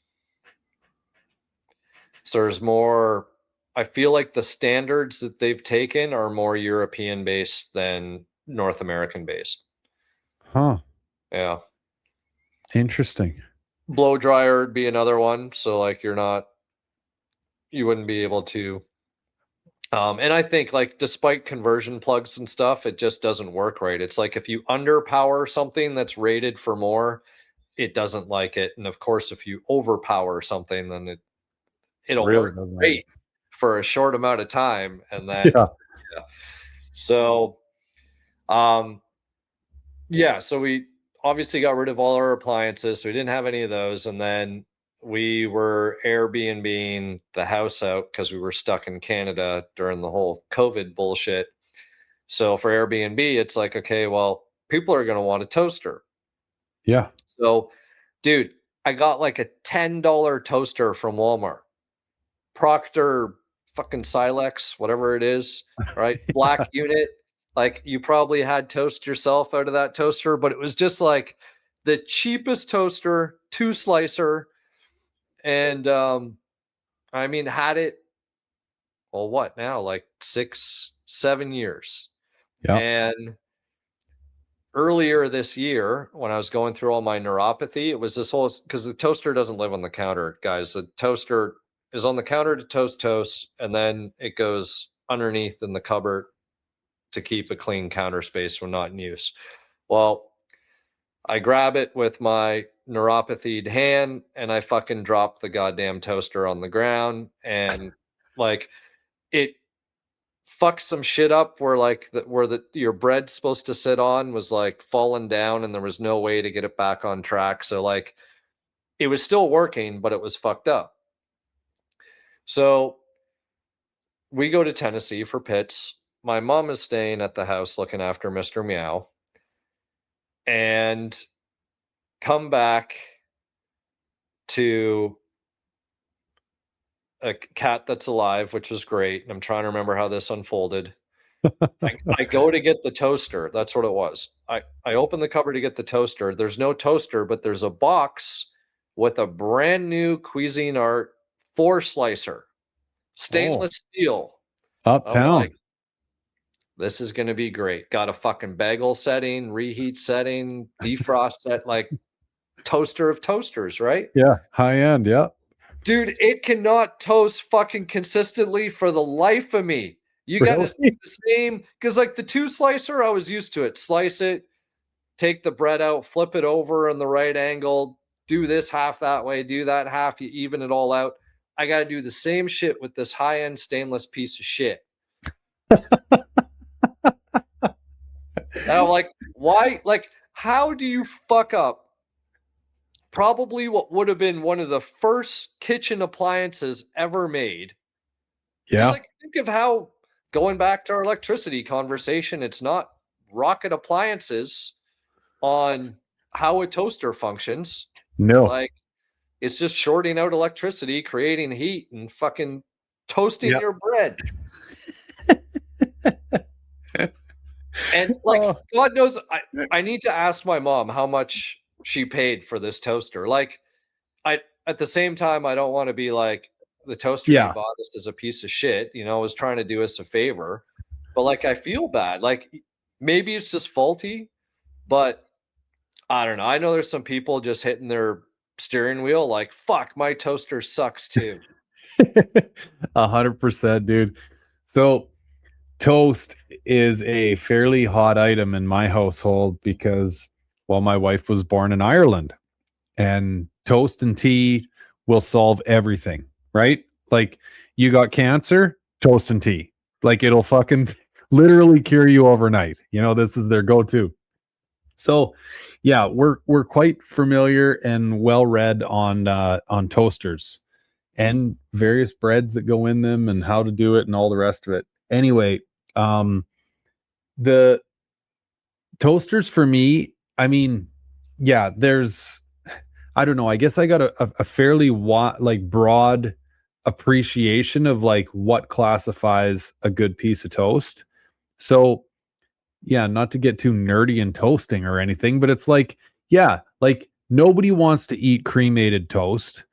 So there's more. I feel like the standards that they've taken are more European based than North American based. Huh. Yeah. Interesting. Blow dryer would be another one. So like you wouldn't be able to. And I think like despite conversion plugs and stuff, it just doesn't work right. It's like if you underpower something that's rated for more, it doesn't like it. And of course, if you overpower something, then it'll Really work doesn't like it. great for a short amount of time. And then Yeah. yeah. So um yeah, so we obviously got rid of all our appliances, so we didn't have any of those. And then we were Airbnb-ing the house out because we were stuck in Canada during the whole COVID bullshit. So for Airbnb, it's like, okay, well, people are going to want a toaster. Yeah. So, dude, I got like a $10 toaster from Walmart. Proctor fucking Silex, whatever it is, right? Black unit. Like you probably had toast yourself out of that toaster, but it was just like the cheapest toaster, 2 slicer. And I mean, had it, well, what now? Like 6, 7 years. Yeah. And earlier this year, when I was going through all my neuropathy, it was this whole, because the toaster doesn't live on the counter, guys. The toaster is on the counter to toast, and then it goes underneath in the cupboard to keep a clean counter space when not in use. Well, I grab it with my neuropathied hand and I fucking drop the goddamn toaster on the ground, and like it fucked some shit up where like your bread's supposed to sit on was like falling down and there was no way to get it back on track. So like it was still working, but it was fucked up. So we go to Tennessee for pits. My mom is staying at the house looking after Mr. Meow, and come back to a cat that's alive, which was great. And I'm trying to remember how this unfolded. I go to get the toaster. That's what it was. I open the cupboard to get the toaster. There's no toaster, but there's a box with a brand new Cuisinart 4-slicer, stainless steel. I'm Uptown. like, this is going to be great. Got a fucking bagel setting, reheat setting, defrost set, like toaster of toasters, right? Yeah. High end. Yeah. Dude, it cannot toast fucking consistently for the life of me. You got to Really? do the same, because like the 2-slicer, I was used to it. Slice it, take the bread out, flip it over on the right angle, do this half that way, do that half, you even it all out. I got to do the same shit with this high-end stainless piece of shit. And I'm like, why? Like, how do you fuck up probably what would have been one of the first kitchen appliances ever made? Yeah. Like, think of how, going back to our electricity conversation, it's not rocket appliances on how a toaster functions. No. Like, it's just shorting out electricity, creating heat, and fucking toasting Yeah. your bread. And like, God knows, I need to ask my mom how much she paid for this toaster. Like, I at the same time, I don't want to be like, the toaster you bought us is a piece of shit. You know, I was trying to do us a favor, but like, I feel bad. Like, maybe it's just faulty, but I don't know. I know there's some people just hitting their steering wheel like, fuck, my toaster sucks too. 100%, dude. So toast is a fairly hot item in my household because, well, my wife was born in Ireland, and toast and tea will solve everything, right? Like, you got cancer, toast and tea. Like, it'll fucking literally cure you overnight. You know, this is their go-to. So, yeah, we're quite familiar and well read on toasters and various breads that go in them and how to do it and all the rest of it. Anyway, the toasters for me, I mean, yeah, there's, I don't know, I guess I got a fairly broad appreciation of like what classifies a good piece of toast. So yeah, not to get too nerdy in toasting or anything, but it's like, yeah, like nobody wants to eat cremated toast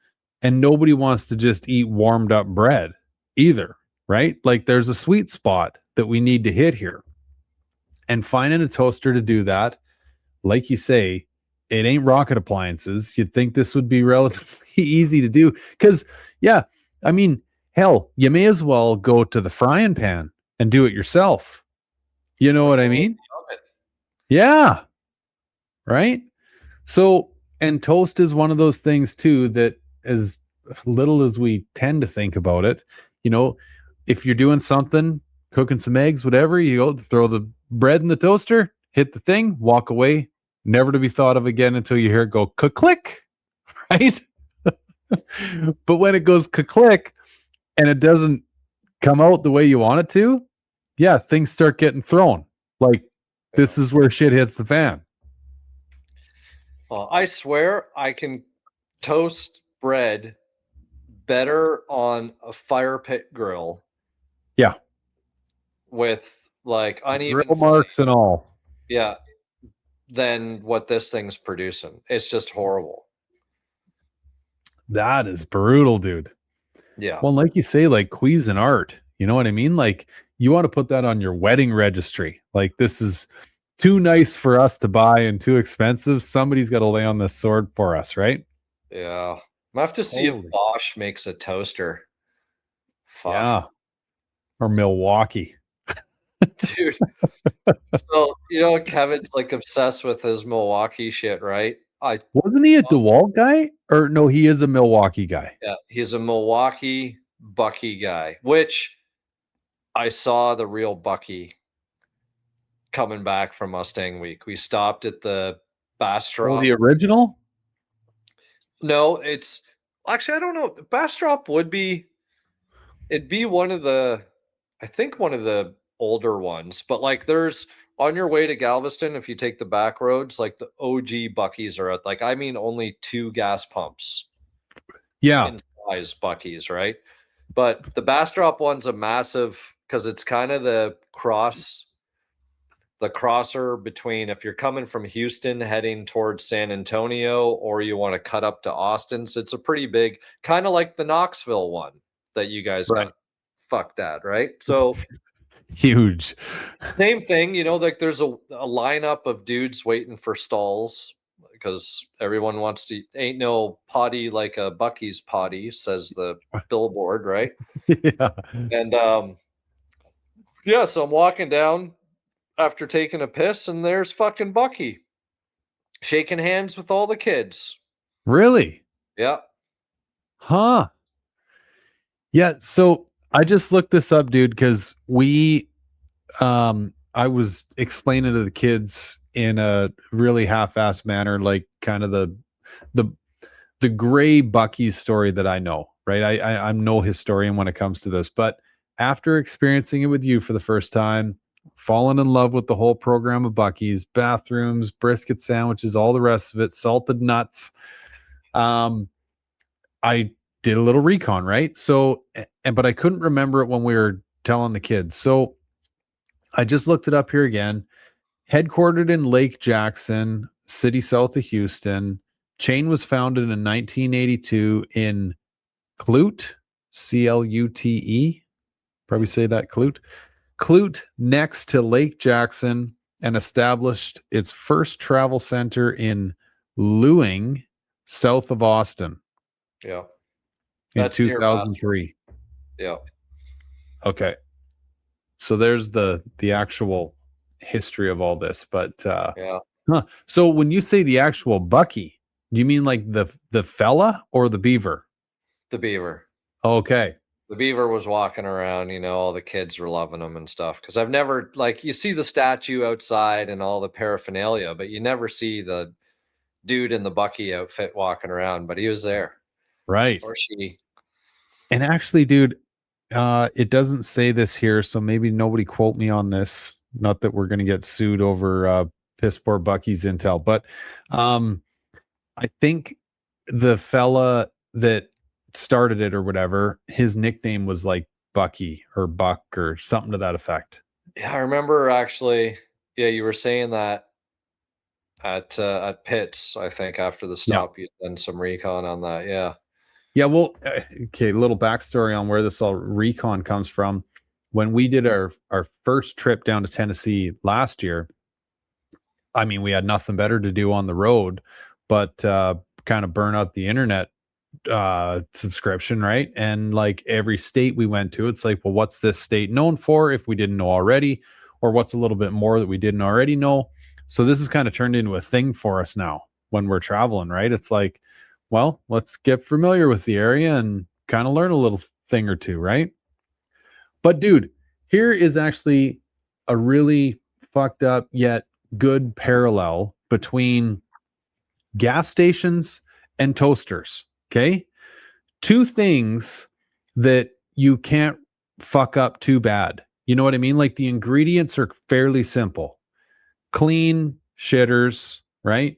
and nobody wants to just eat warmed up bread either, right? Like, there's a sweet spot that we need to hit here. And finding a toaster to do that, like you say, it ain't rocket appliances. You'd think this would be relatively easy to do because, yeah, I mean, hell, you may as well go to the frying pan and do it yourself. You know what I mean? Yeah. Right. So, and toast is one of those things too that, as little as we tend to think about it, you know, if you're doing something, cooking some eggs, whatever, you go throw the bread in the toaster, hit the thing, walk away, never to be thought of again until you hear it go click, right? But when it goes click and it doesn't come out the way you want it to, yeah, things start getting thrown. Like this is where shit hits the fan. Well, I swear I can toast bread better on a fire pit grill Yeah. with like uneven Grill flame, marks and all. yeah, than what this thing's producing. It's just horrible. That is brutal, dude. Yeah. Well, like you say, like Cuisinart, you know what I mean? Like you want to put that on your wedding registry. Like this is too nice for us to buy and too expensive. Somebody's got to lay on this sword for us, right? Yeah. I have to see if Holy. Bosch makes a toaster. Fuck. Yeah. Or Milwaukee. Dude. So, you know, Kevin's like obsessed with his Milwaukee shit, right? Wasn't he a DeWalt guy? Or no, he is a Milwaukee guy. Yeah, he's a Milwaukee Buc-ee guy, which I saw the real Buc-ee coming back from Mustang Week. We stopped at the Bastrop. Oh, the original? No, it's actually I don't know. Bastrop would be it'd be one of the I think one of the older ones, but like there's on your way to Galveston, if you take the back roads, like the OG Buc-ees are at like I mean only 2 gas pumps. Yeah. In size Buc-ees, right? But the Bastrop one's a massive because it's kind of the crosser between if you're coming from Houston heading towards San Antonio or you want to cut up to Austin. So it's a pretty big, kind of like the Knoxville one that you guys got fucked at, right? So huge. same thing, you know, like there's a lineup of dudes waiting for stalls because everyone wants to ain't no potty like a Buc-ee's potty, says the billboard, right? Yeah. And yeah, so I'm walking down after taking a piss, and there's fucking Buc-ee shaking hands with all the kids. Really? Yeah. Huh. Yeah. So I just looked this up, dude, because I was explaining to the kids in a really half-assed manner, like kind of the gray Buc-ee story that I know, right? I'm no historian when it comes to this, but after experiencing it with you for the first time, fallen in love with the whole program of Buc-ee's, bathrooms, brisket sandwiches, all the rest of it, salted nuts. I did a little recon, right? So, but I couldn't remember it when we were telling the kids. So I just looked it up here again. Headquartered in Lake Jackson, city south of Houston. Chain was founded in 1982 in Clute, Clute. Probably say that Clute. Clute next to Lake Jackson, and established its first travel center in Lewing, south of Austin. Yeah. In 2003. Yeah. Okay. So there's the actual history of all this, but yeah. Huh. So when you say the actual Buc-ee, do you mean like the fella or the beaver? The beaver. Okay. The beaver was walking around, you know, all the kids were loving him and stuff. Because I've never, like, you see the statue outside and all the paraphernalia, but you never see the dude in the Buc-ee outfit walking around, but he was there. Right. Or she. And actually, dude, it doesn't say this here, so maybe nobody quote me on this. Not that we're going to get sued over piss poor Buc-ee's intel, but I think the fella that started it or whatever, his nickname was like Buc-ee or Buck or something to that effect. Yeah, I remember actually. Yeah, you were saying that at Pitts, I think after the stop, you'd done some recon on that. Yeah. Yeah. Well, okay. A little backstory on where this all recon comes from. When we did our first trip down to Tennessee last year, I mean, we had nothing better to do on the road, but kind of burn up the internet subscription, right? And like every state we went to, it's like, well, what's this state known for if we didn't know already, or what's a little bit more that we didn't already know? So this has kind of turned into a thing for us now when we're traveling, right? It's like, well, let's get familiar with the area and kind of learn a little thing or two, right? But dude, here is actually a really fucked up yet good parallel between gas stations and toasters. Okay. Two things that you can't fuck up too bad. You know what I mean? Like the ingredients are fairly simple. Clean shitters, right?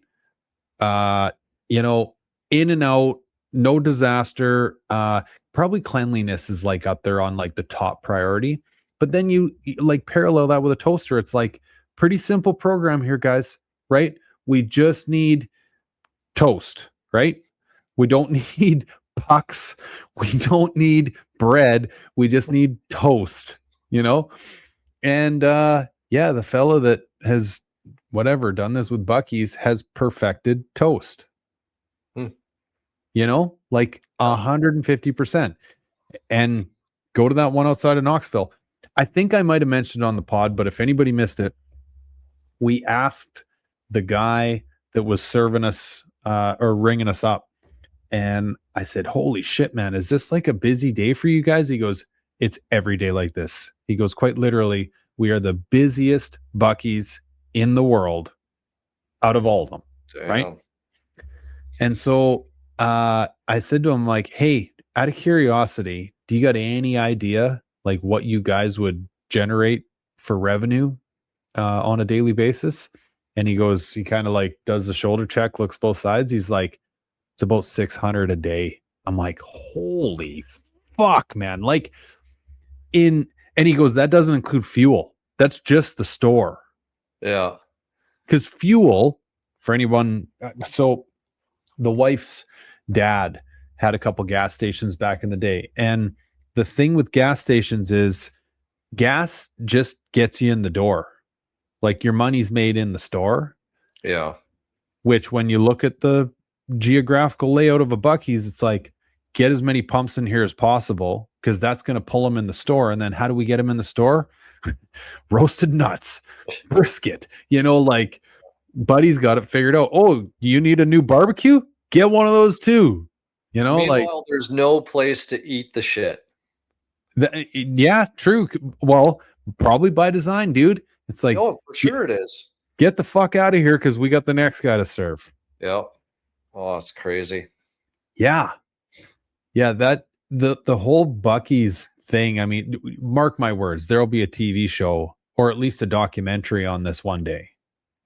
Uh, you know, in and out, no disaster. Probably cleanliness is like up there on like the top priority. But then you like parallel that with a toaster. It's like pretty simple program here, guys, right? We just need toast, right? We don't need pucks. We don't need bread. We just need toast, you know? And yeah, the fella that has whatever done this with Buc-ee's has perfected toast. Hmm. You know, like 150%. And go to that one outside of Knoxville. I think I might have mentioned it on the pod, but if anybody missed it, we asked the guy that was serving us or ringing us up. And I said, holy shit, man, is this like a busy day for you guys? He goes, it's every day like this. He goes, quite literally, we are the busiest Buc-ee's in the world out of all of them. Damn. Right. And so I said to him, like, hey, out of curiosity, do you got any idea like what you guys would generate for revenue on a daily basis? And he goes, he kind of like does the shoulder check, looks both sides. He's like, it's about 600 a day. I'm like, holy fuck, man. Like and he goes, that doesn't include fuel. That's just the store. Yeah. Because fuel for anyone, so the wife's dad had a couple gas stations back in the day. And the thing with gas stations is gas just gets you in the door. Like your money's made in the store. Yeah. Which when you look at the geographical layout of a Buc-ee's, it's like get as many pumps in here as possible because that's going to pull them in the store. And then how do we get them in the store? Roasted nuts, brisket, you know, like Buddy's got it figured out. Oh, you need a new barbecue? Get one of those too. You know, Meanwhile, like there's no place to eat the shit. yeah, true. Well, probably by design, dude. It's like, Oh, for sure it is. Get the fuck out of here because we got the next guy to serve. Yep. Oh, it's crazy. Yeah. Yeah, that the whole Buc-ee's thing, I mean, mark my words, there'll be a TV show or at least a documentary on this one day.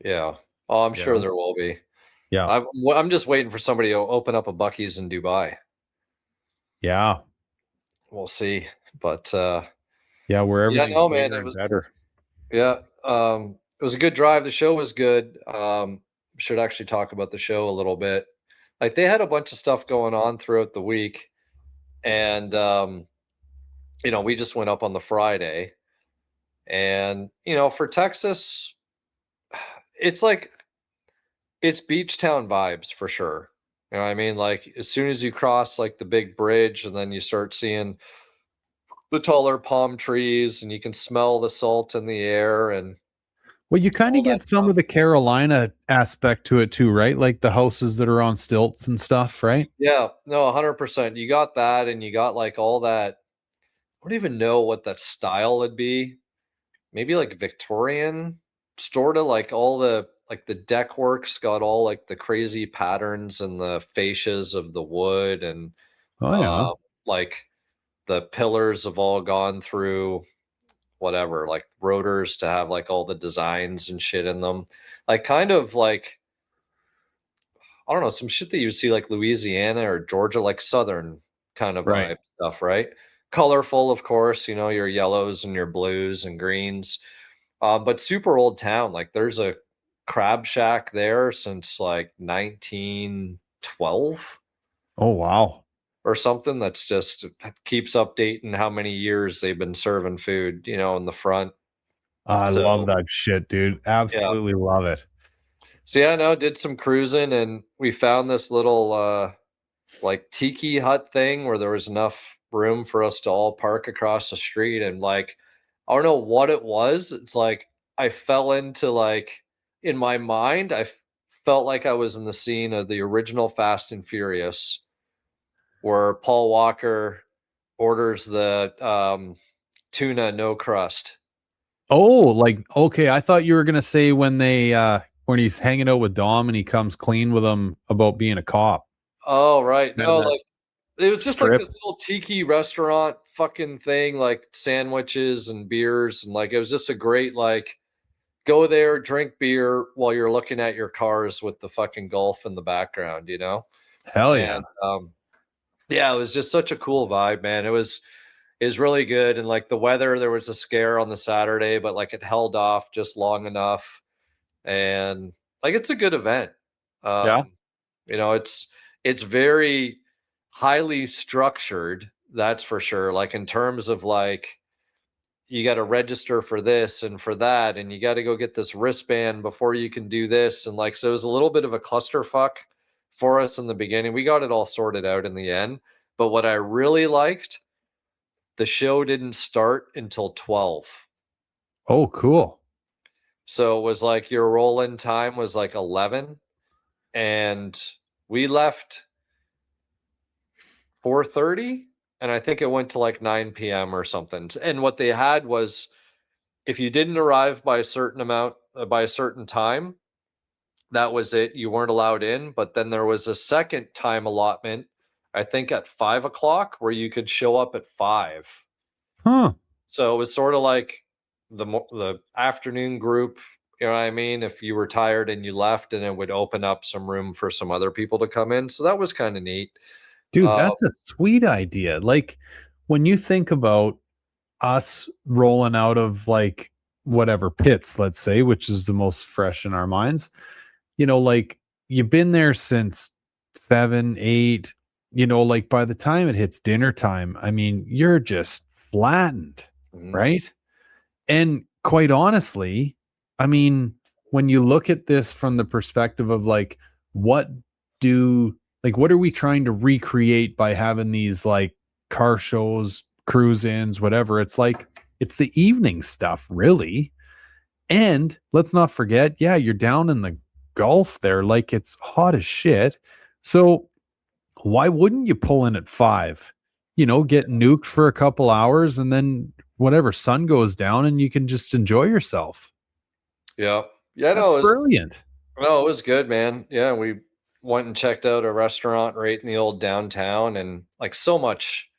Yeah. Oh, I'm sure there will be. Yeah. I'm just waiting for somebody to open up a Buc-ee's in Dubai. Yeah. We'll see. But yeah, wherever man, it was better. Yeah. It was a good drive. The show was good. Should actually talk about the show a little bit. Like they had a bunch of stuff going on throughout the week. And you know, we just went up on the Friday. And, you know, for Texas, it's like it's beach town vibes for sure. You know what I mean? Like as soon as you cross like the big bridge and then you start seeing the taller palm trees and you can smell the salt in the air and well, you kind of get some of the Carolina aspect to it too, right? Like the houses that are on stilts and stuff, right? Yeah, no, 100%. You got that and you got like all that. I don't even know what that style would be. Maybe like Victorian, sort of like all the like the deck works got all like the crazy patterns and the fascias of the wood and like the pillars have all gone through whatever like rotors to have like all the designs and shit in them, like kind of like I don't know, some shit that you would see like Louisiana or Georgia, like southern kind of vibe stuff, right? Colorful, of course, you know, your yellows and your blues and greens. But super old town. Like there's a crab shack there since like 1912. Oh, wow. Or something that's just keeps updating how many years they've been serving food, you know, in the front. I love that shit, dude. Absolutely love it. So yeah, no, did some cruising and we found this little like tiki hut thing where there was enough room for us to all park across the street. And like, I don't know what it was. It's like I fell into like in my mind, felt like I was in the scene of the original Fast and Furious where Paul Walker orders the tuna no crust. Oh, like okay. I thought you were gonna say when they when he's hanging out with Dom and he comes clean with him about being a cop. Oh, right. No, like It was just like strip. this little tiki restaurant fucking thing, like sandwiches and beers, and like it was just a great like go there, drink beer while you're looking at your cars with the fucking Gulf in the background, you know? Hell yeah. And yeah, it was just such a cool vibe, man. It was really good. And like the weather, there was a scare on the Saturday, but like it held off just long enough. And like it's a good event. Yeah. Um, it's very highly structured, that's for sure. Like in terms of like you got to register for this and for that, and you got to go get this wristband before you can do this. And like, so it was a little bit of a clusterfuck for us in the beginning. We got it all sorted out in the end. But what I really liked, the show didn't start until 12. Oh, cool. So it was like your roll-in time was like 11, and we left 4:30, and I think it went to like 9 p.m. or something. And what they had was if you didn't arrive by a certain amount by a certain time, that was it. You weren't allowed in. But then there was a second time allotment, I think at 5 o'clock, where you could show up at 5. Huh. So it was sort of like the afternoon group. You know what I mean? If you were tired and you left, and it would open up some room for some other people to come in. So that was kind of neat. Dude, Uh, that's a sweet idea. Like when you think about us rolling out of like whatever pits, let's say, which is the most fresh in our minds, like you've been there since 7, 8, like by the time it hits dinner time, I mean, you're just flattened, mhm. right? And quite honestly, I mean, when you look at this from the perspective of like, what what are we trying to recreate by having these like car shows, cruise ins, whatever? It's like, it's the evening stuff, really. And let's not forget, yeah, you're down in the Gulf there, like it's hot as shit. So why wouldn't you pull in at 5? Get nuked for a couple hours and then whatever sun goes down and you can just enjoy yourself. Yeah. Yeah, That's brilliant. no, it was good, man. Yeah, we went and checked out a restaurant right in the old downtown, and like so much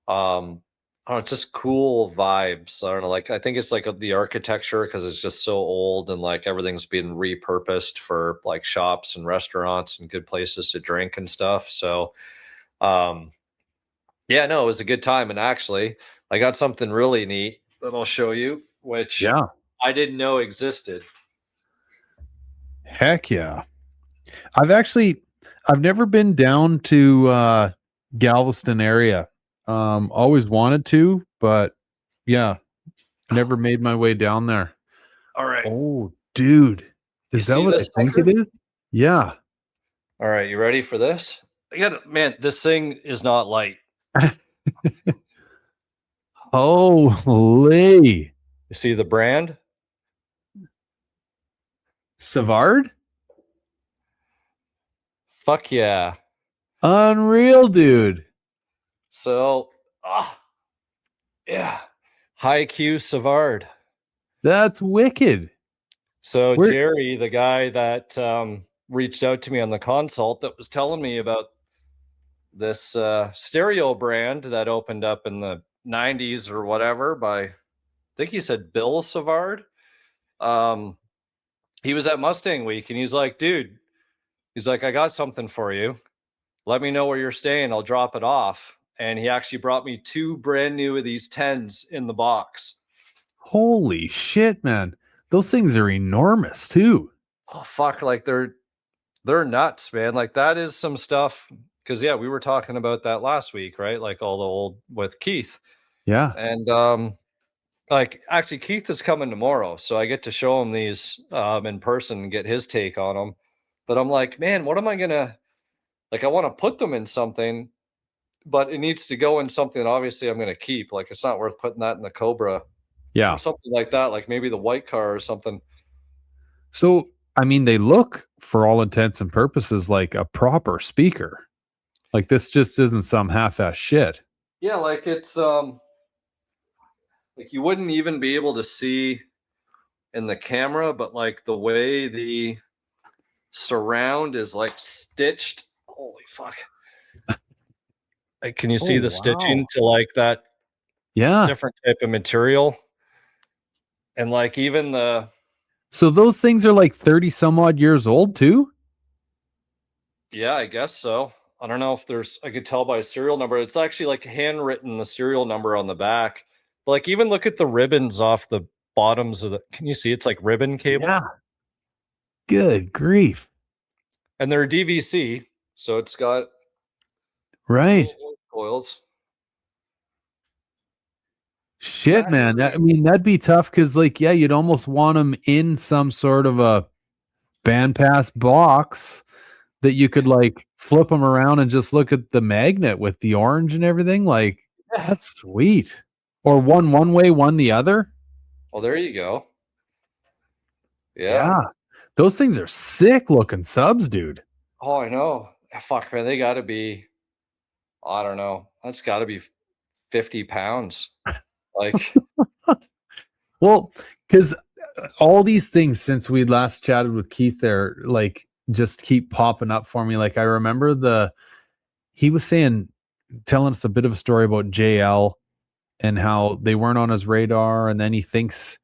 I don't know, it's just cool vibes. I don't know, like I think it's like the architecture because it's just so old, and like everything's been repurposed for like shops and restaurants and good places to drink and stuff. So um yeah, no, it was a good time. And actually, I got something really neat that I'll show you, which Yeah. I didn't know existed. Heck yeah. I've actually I've never been down to Galveston area. Always wanted to, but yeah, never made my way down there. All right. Oh, dude. You Is that see what I this think it sucker? is? Yeah. All right, you ready for this? I got man, this thing is not light. Holy. You see the brand? Savard? Fuck yeah. Unreal, dude. So, yeah. High Q Savard. That's wicked. So Where Jerry, the guy that reached out to me on the consult that was telling me about this stereo brand that opened up in the 90s or whatever by, I think he said Bill Savard. Um, he was at Mustang Week, and he's like, dude, he's like, I got something for you. Let me know where you're staying. I'll drop it off. And he actually brought me 2 brand new of these 10s in the box. Holy shit, man. Those things are enormous too. Oh fuck, like they're nuts, man. Like that is some stuff, because yeah, we were talking about that last week, right? Like all the old with Keith. Yeah. And like actually Keith is coming tomorrow, so I get to show him these in person and get his take on them. But I'm like, man, what am I gonna like? I want to put them in something, but it needs to go in something that obviously I'm gonna keep. Like it's not worth putting that in the Cobra or Yeah. something like that, like maybe the white car or something. So, I mean, they look for all intents and purposes like a proper speaker. Like this just isn't some half-ass shit. Yeah, like it's like you wouldn't even be able to see in the camera, but like the way the surround is like stitched. Holy fuck. Can you Oh, see the stitching wow. to like that Yeah. different type of material? And like even the So those things are like 30 some odd years old too? yeah, I guess so. I don't know if I could tell by serial number. It's actually like handwritten the serial number on the back. But like even look at the ribbons off the bottoms of the can you see it's like ribbon cable? Yeah. Good grief. And they're DVC, so it's got Right. little coils. Shit, That man. I mean, that'd be tough because, like, yeah, you'd almost want them in some sort of a band pass box that you could like flip them around and just look at the magnet with the orange and everything. Like, yeah. that's sweet. Or one way, one the other. Well, there you go. Yeah. Yeah. Those things are sick looking subs, dude. Oh, I know. Fuck, man, they got to be. I don't know. That's got to be 50 pounds. Like, Well, because all these things since we last chatted with Keith there, like, just keep popping up for me. Like, I remember he was telling us a bit of a story about JL and how they weren't on his radar. And then he thinks,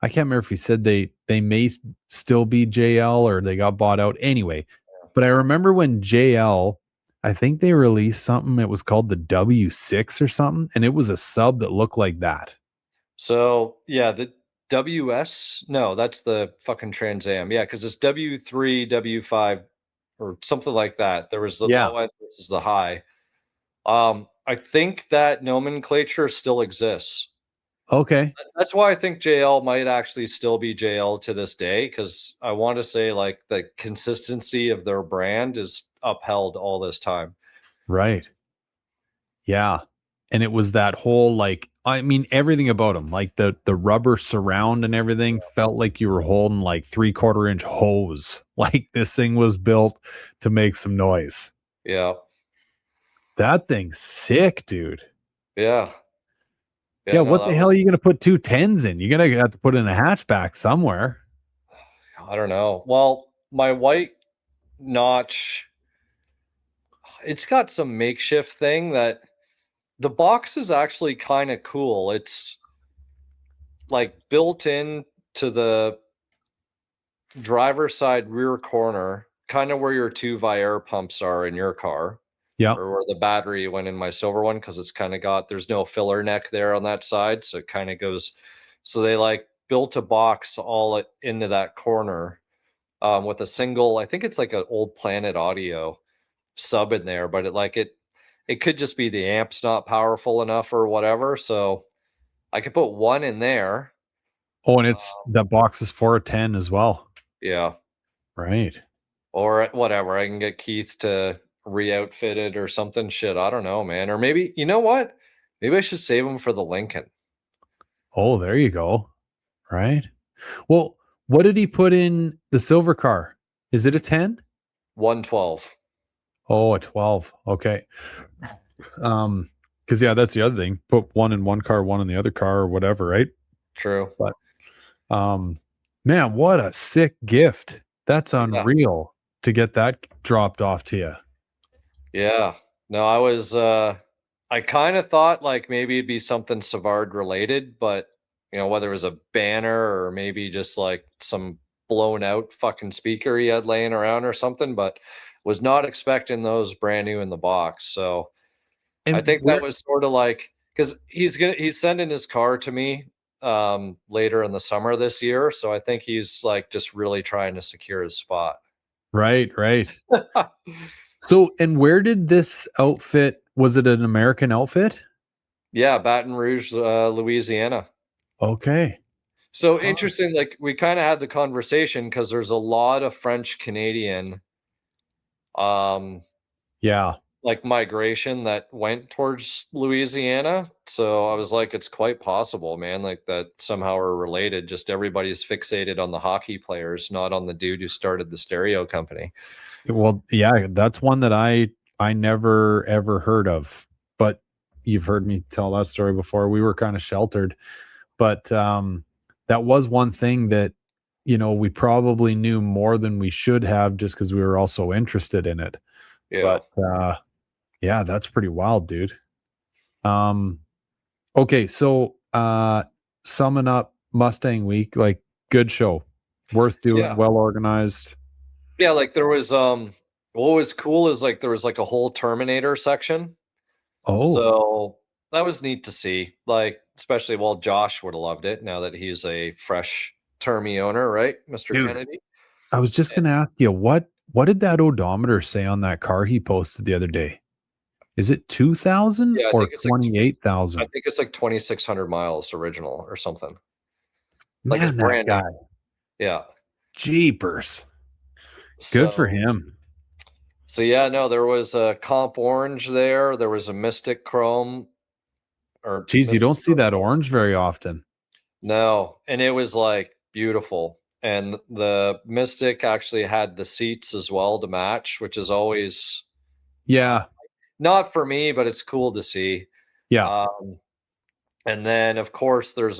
I can't remember if he said they may still be JL or they got bought out anyway. But I remember when JL, I think they released something, it was called the W6 or something, and it was a sub that looked like that. so yeah, the WS, no, that's the fucking Trans Am. Yeah, because it's W3, W5, or something like that. There was the Yeah. low end versus the high. I think that nomenclature still exists. Okay. That's why I think JL might actually still be JL to this day, because I want to say like the consistency of their brand is upheld all this time. Right. Yeah. And it was that whole like, I mean, everything about them, like the rubber surround and everything felt like you were holding like 3/4 inch hose. Like this thing was built to make some noise. Yeah. That thing's sick, dude. Yeah. Yeah, Yeah. No, what the that hell was, are you gonna put 210s in? You're gonna have to put in a hatchback somewhere. I don't know. Well, my white notch, it's got some makeshift thing that the box is actually kind of cool. It's like built in to the driver's side rear corner, kind of where your two Viair pumps are in your car, Yeah. or where the battery went in my silver one, because it's kind of there's no filler neck there on that side. So it kind of goes, so they like built a box all into that corner with a single, I think it's like an old Planet Audio sub in there, but it could just be the amp's not powerful enough or whatever. So I could put one in there. Oh, and it's that box is for a 10 as well. Yeah. Right. Or whatever. I can get Keith to re-outfit it or something. Shit, I don't know, man. Or maybe, you know what? Maybe I should save them for the Lincoln. Oh, there you go. Right. Well, what did he put in the silver car? Is it a 10? 112. Oh, a 12. Okay. Because yeah, that's the other thing. Put one in one car, one in the other car, or whatever, right? True. But man, what a sick gift. That's unreal to get that dropped off to you. Yeah. No, I kind of thought like maybe it'd be something Savard related, but whether it was a banner or maybe just like some blown out fucking speaker he had laying around or something, but was not expecting those brand new in the box. So I And think that was sort of like, because he's sending his car to me later in the summer this year. So I think he's like just really trying to secure his spot. right. So, and where did this outfit, was it an American outfit? Yeah, Baton Rouge, Louisiana. Okay. So interesting, like we kind of had the conversation because there's a lot of French Canadian Yeah. like migration that went towards Louisiana. So I was like, it's quite possible, man, like that somehow are related. Just everybody's fixated on the hockey players, not on the dude who started the stereo company. Well, yeah, that's one that I never ever heard of, but you've heard me tell that story before. We were kind of sheltered, but that was one thing that we probably knew more than we should have just because we were also interested in it. Yeah. But Yeah, that's pretty wild, dude. Um, okay, so summing up Mustang Week, like good show, worth doing, Yeah. well organized. Yeah, like there was what was cool is like there was like a whole Terminator section. Oh, So that was neat to see. Like, especially well, Josh would have loved it now that he's a fresh termy owner, right? Mr. dude, Kennedy. I was just gonna ask you what did that odometer say on that car he posted the other day? Is it 2,000 Yeah, I or think it's like I 28,000? think it's like 2,600 miles original or something. Like it's Man, that brand new. guy, Yeah. jeepers, good for So him. so yeah, no, there was a comp orange there. There was a Mystic Chrome or Geez, you Mystic don't see Chrome. that orange very often. No, and it was like beautiful. And the Mystic actually had the seats as well to match, which is always Yeah, not for me, but it's cool to see. yeah. Um, and then of course there's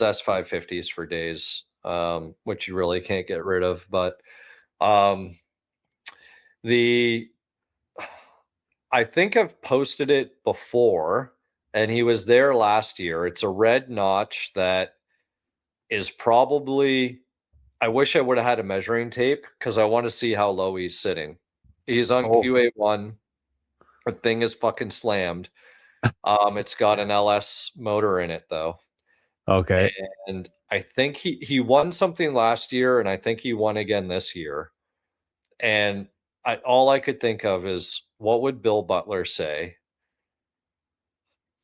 S550s for days, which you really can't get rid of. But um, the I think I've posted it before, and he was there last year. It's a red notch that is probably. I wish I would have had a measuring tape because I want to see how low he's sitting. He's on Oh, QA1. The thing is fucking slammed. It's got an LS motor in it though, okay. and I think he won something last year, and I think he won again this year. And all I could think of is what would Bill Butler say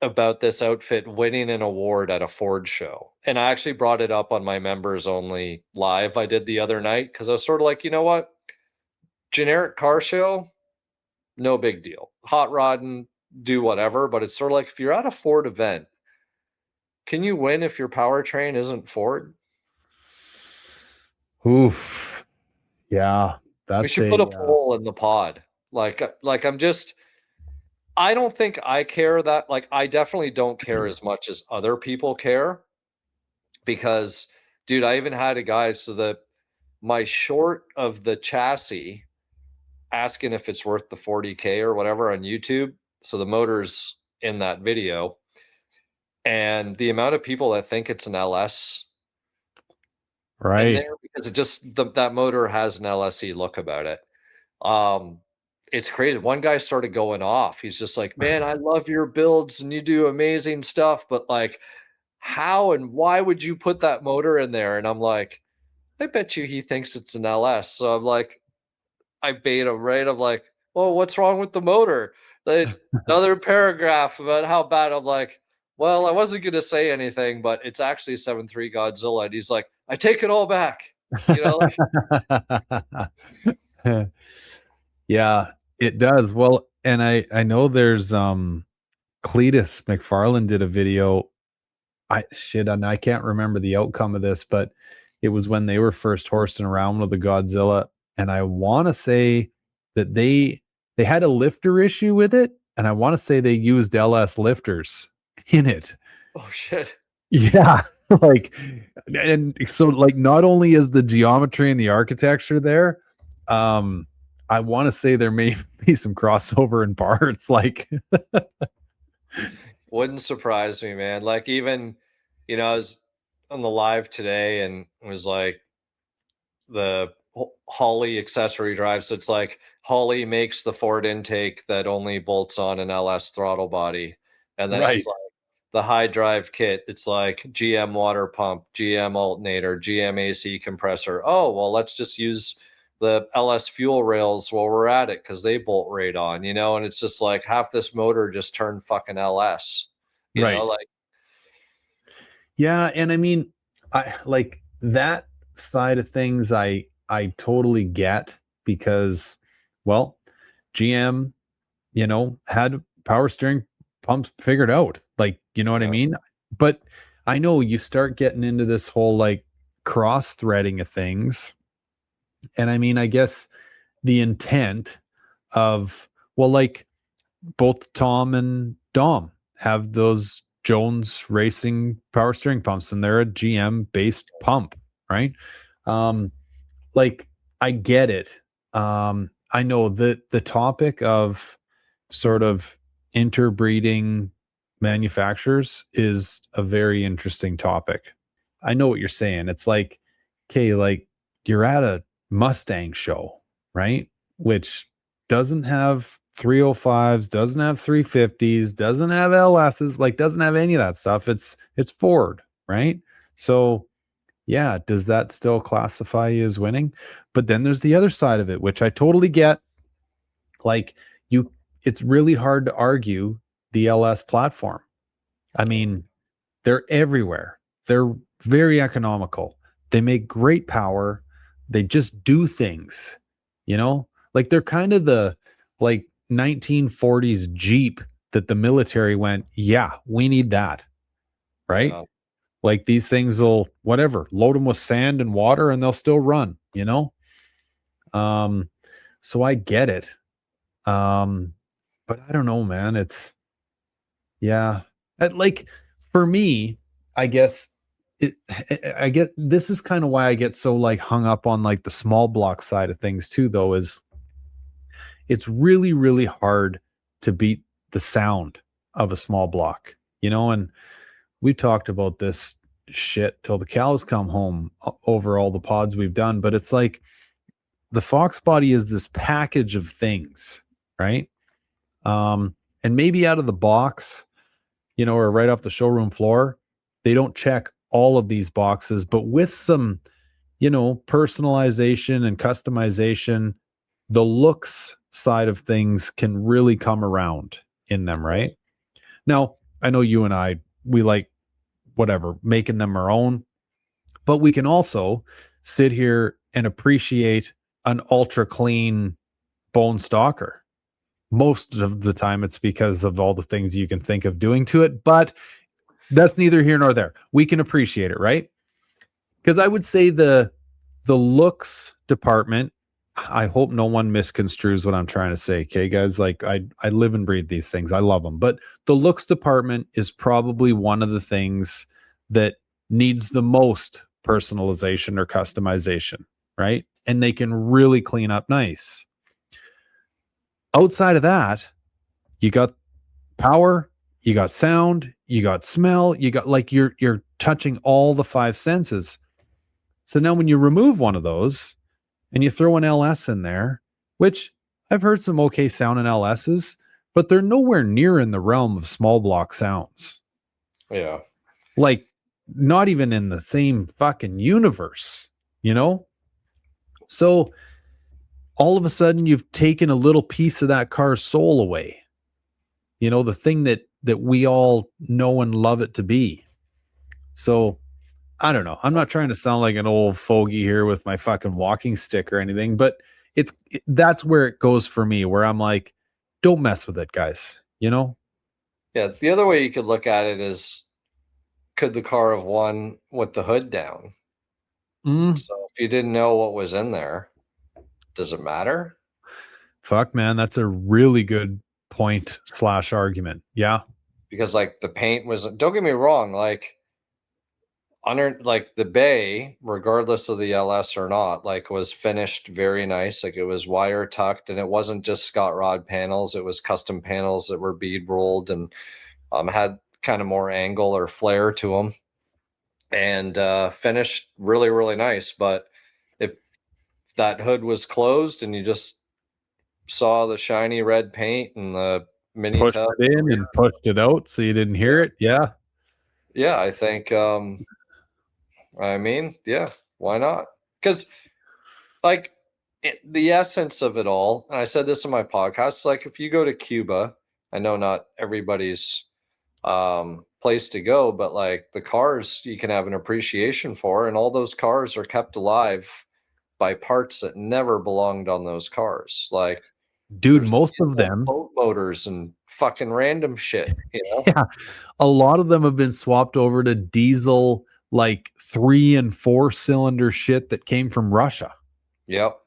about this outfit winning an award at a Ford show? And I actually brought it up on my members only live I did the other night because I was sort of like, you know what, generic car show, no big deal. Hot rodding, do whatever, but it's sort of like if you're at a Ford event, can you win if your powertrain isn't Ford? Oof. Yeah, We that's should put a a poll in the pod. Like I'm just I don't think I care that like I definitely don't care as much as other people care because dude, I even had a guy so that my short of the chassis asking if it's worth the 40K or whatever on YouTube. So the motor's in that video and the amount of people that think it's an LS in right. there because it just that motor has an LSE look about it. Um, it's crazy. One guy started going off. He's just like, "Man, I love your builds and you do amazing stuff, but like, how and why would you put that motor in there?" And I'm like, "I bet you he thinks it's an LS." So I'm like, I bait him, right? I'm like, "Well, what's wrong with the motor?" Another paragraph about how bad. I'm like, "Well, I wasn't gonna say anything, but it's actually a 7.3 Godzilla." And he's like, "I take it all back." You know, like, Yeah, it does. Well, and I know there's Cletus McFarland did a video. And I can't remember the outcome of this, but it was when they were first horsing around with the Godzilla, and I want to say that they had a lifter issue with it, and I want to say they used LS lifters in it. oh shit. Yeah, like, and so like not only is the geometry and the architecture there, um, I want to say there may be some crossover in parts. Like, Wouldn't surprise me, man. Like even, I was on the live today and it was like the Holly accessory drive. So it's like Holly makes the Ford intake that only bolts on an LS throttle body. And then right, it's like the high drive kit. It's like GM water pump, GM alternator, GM AC compressor. Oh, well, let's just use the LS fuel rails while we're at it because they bolt right on, and it's just like half this motor just turned fucking LS, right. like, Yeah, and I mean, I like that side of things. I totally get because, well, GM, had power steering pumps figured out. Like, you know what I yeah. mean? But I know you start getting into this whole like cross threading of things, and I mean, I guess the intent of well, like both Tom and Dom have those Jones Racing power steering pumps, and they're a GM based pump, right? Um, like I get it. I know that the topic of sort of interbreeding manufacturers is a very interesting topic. I know what you're saying. It's like, okay, like you're at a Mustang show, right? Which doesn't have 305s, doesn't have 350s, doesn't have LSs, like doesn't have any of that stuff. It's Ford, right? So yeah, does that still classify you as winning? But then there's the other side of it, which I totally get. Like you, it's really hard to argue the LS platform. I mean, they're everywhere. They're very economical. They make great power. They just do things, you know? Like they're kind of the like 1940s Jeep that the military went, yeah, we need that, right? Yeah. Like these things will whatever, load them with sand and water and they'll still run, you know? Um so I get it. Um but I don't know, man. It's yeah. Like for me, I guess it I get this is kind of why I get so like hung up on like the small block side of things too though is it's really really hard to beat the sound of a small block. You know, and we talked about this shit till the cows come home over all the pods we've done, but it's like the Fox body is this package of things, right? And maybe out of the box, you know, or right off the showroom floor, they don't check all of these boxes, but with some, you know, personalization and customization, the looks side of things can really come around in them, right? Now, I know you and I, we like whatever, making them our own, but we can also sit here and appreciate an ultra clean bone stalker. Most of the time, it's because of all the things you can think of doing to it, but that's neither here nor there. We can appreciate it, right? Because I would say the looks department. I hope no one misconstrues what I'm trying to say. Okay, guys, like I live and breathe these things. I love them, but the looks department is probably one of the things that needs the most personalization or customization, right? And they can really clean up nice. Outside of that, you got power, you got sound, you got smell, you got like you're touching all the five senses. So now when you remove one of those and you throw an LS in there, which I've heard some okay sound in LSs, but they're nowhere near in the realm of small block sounds. Yeah. Like not even in the same fucking universe, you know? So all of a sudden you've taken a little piece of that car's soul away. You know, the thing that we all know and love it to be. So I don't know. I'm not trying to sound like an old fogey here with my fucking walking stick or anything, but that's where it goes for me, where I'm like, don't mess with it, guys. You know? Yeah. The other way you could look at it is, could the car have won with the hood down? Mm, So if you didn't know what was in there, does it matter? fuck, man, that's a really good point slash argument. Yeah. Because like the paint was, don't get me wrong, like under like the bay, regardless of the LS or not, like was finished very nice. Like it was wire tucked, and it wasn't just Scott Rod panels. It was custom panels that were bead rolled and had kind of more angle or flair to them, and finished really really nice. But if that hood was closed and you just saw the shiny red paint and the mini Pushed tub, it in and pushed it out so you didn't hear it. Yeah. yeah, I think I mean, yeah, why not? Because like the essence of it all, and I said this in my podcast, like if you go to Cuba, I know not everybody's place to go, but like the cars you can have an appreciation for, and all those cars are kept alive by parts that never belonged on those cars. Like Dude, there's most of diesel them, boat motors and fucking random shit, you know? yeah, a lot of them have been swapped over to diesel, like 3 and 4 cylinder shit that came from Russia. Yep.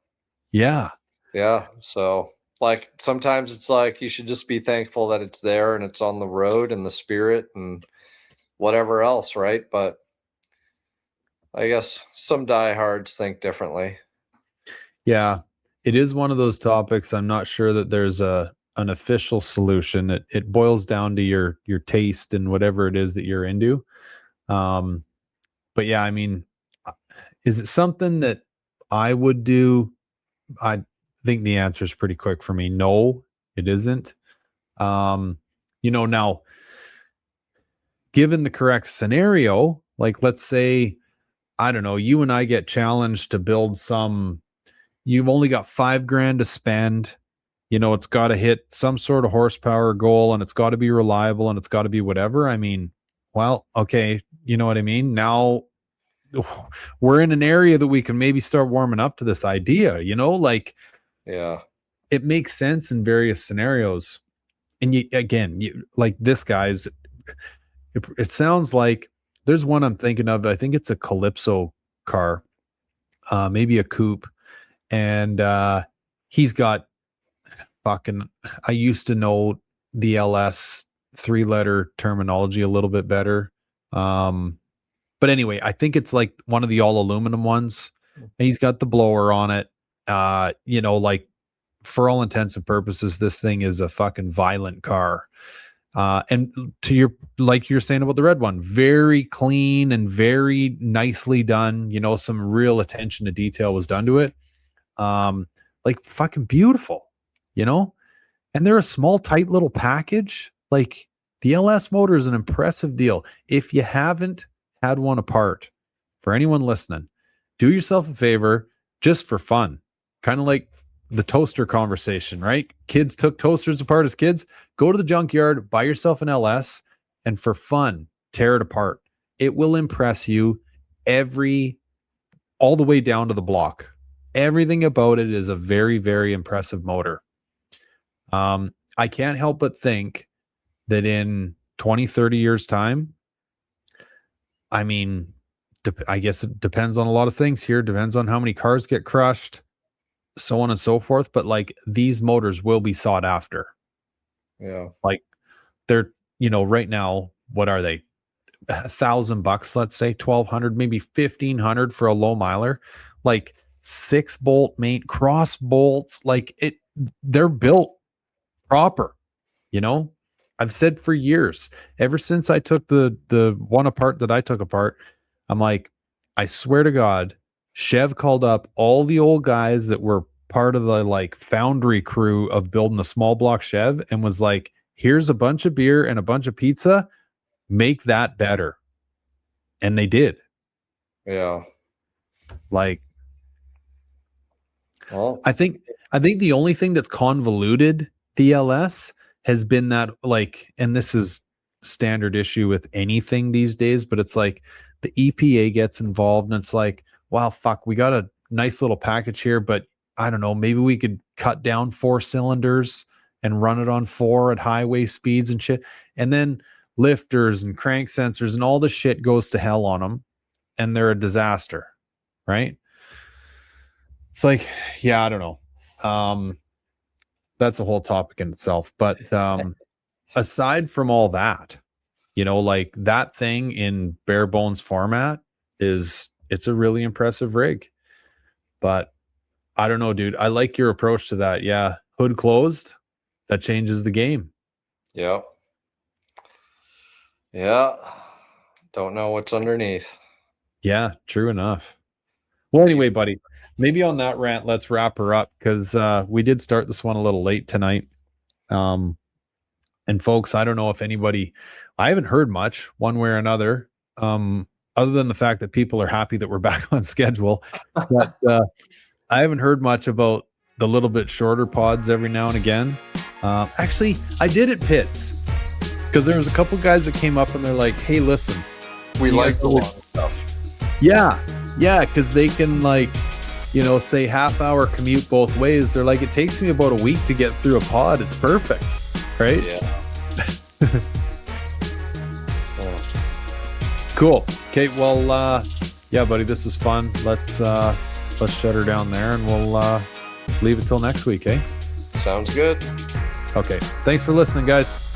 Yeah. Yeah. So like sometimes it's like you should just be thankful that it's there and it's on the road and the spirit and whatever else, right? But I guess some diehards think differently. Yeah. it is one of those topics. I'm not sure that there's an official solution. It boils down to your taste and whatever it is that you're into. But yeah, I mean, is it something that I would do? I think the answer is pretty quick for me. No, it isn't. Now, given the correct scenario, like let's say, I don't know, you and I get challenged to build you've only got $5,000 to spend. It's got to hit some sort of horsepower goal, and it's got to be reliable, and it's got to be whatever. I mean, well, okay, you know what I mean? Now we're in an area that we can maybe start warming up to this idea, like, yeah, it makes sense in various scenarios. And like this guy's, it sounds like there's one I'm thinking of. I think it's a Calypso car, maybe a coupe. And he's got I used to know the LS 3-letter terminology a little bit better. But anyway, I think it's like one of the all aluminum ones. And he's got the blower on it. Like for all intents and purposes, this thing is a fucking violent car. And to like you're saying about the red one, very clean and very nicely done. Some real attention to detail was done to it. Like fucking beautiful, and they're a small, tight little package. Like the LS motor is an impressive deal. If you haven't had one apart, for anyone listening, do yourself a favor just for fun. Kind of like the toaster conversation, right? Kids took toasters apart as kids. Go to the junkyard, buy yourself an LS, and for fun, tear it apart. It will impress you all the way down to the block. Everything about it is a very, very impressive motor. I can't help but think that in 20, 30 years time, I mean, I guess it depends on a lot of things here. Depends on how many cars get crushed, so on and so forth. But like these motors will be sought after. Yeah. Like they're, right now, what are they? $1,000, let's say 1,200, maybe 1,500 for a low miler. Like 6-bolt cross bolts, like they're built proper. I've said for years, ever since I took the one apart that I took apart, I'm like, I swear to God, Chev called up all the old guys that were part of the like foundry crew of building a small block Chev and was like, here's a bunch of beer and a bunch of pizza, make that better. And they did. Yeah. Like, well, I think the only thing that's convoluted the LS has been that, like, and this is standard issue with anything these days, but it's like the EPA gets involved and it's like, wow, fuck, we got a nice little package here, but I don't know, maybe we could cut down 4 cylinders and run it on 4 at highway speeds and shit. And then lifters and crank sensors and all the shit goes to hell on them and they're a disaster, right? It's like, yeah, I don't know. That's a whole topic in itself. But aside from all that, like that thing in bare bones format it's a really impressive rig. But I don't know, dude. I like your approach to that. Yeah. Hood closed. That changes the game. Yeah. Yeah. Don't know what's underneath. Yeah, true enough. Well, anyway, buddy, maybe on that rant, let's wrap her up because we did start this one a little late tonight. And folks, I don't know if I haven't heard much one way or another, other than the fact that people are happy that we're back on schedule. But I haven't heard much about the little bit shorter pods every now and again. Actually, I did at Pitts because there was a couple guys that came up and they're like, hey, listen, we like the long stuff. Yeah, because they can say half-hour commute both ways. They're like, it takes me about a week to get through a pod. It's perfect, right? Yeah. Cool. Okay, well, yeah, buddy, this is fun. Let's shut her down there, and we'll leave it till next week, eh? Sounds good. Okay. Thanks for listening, guys.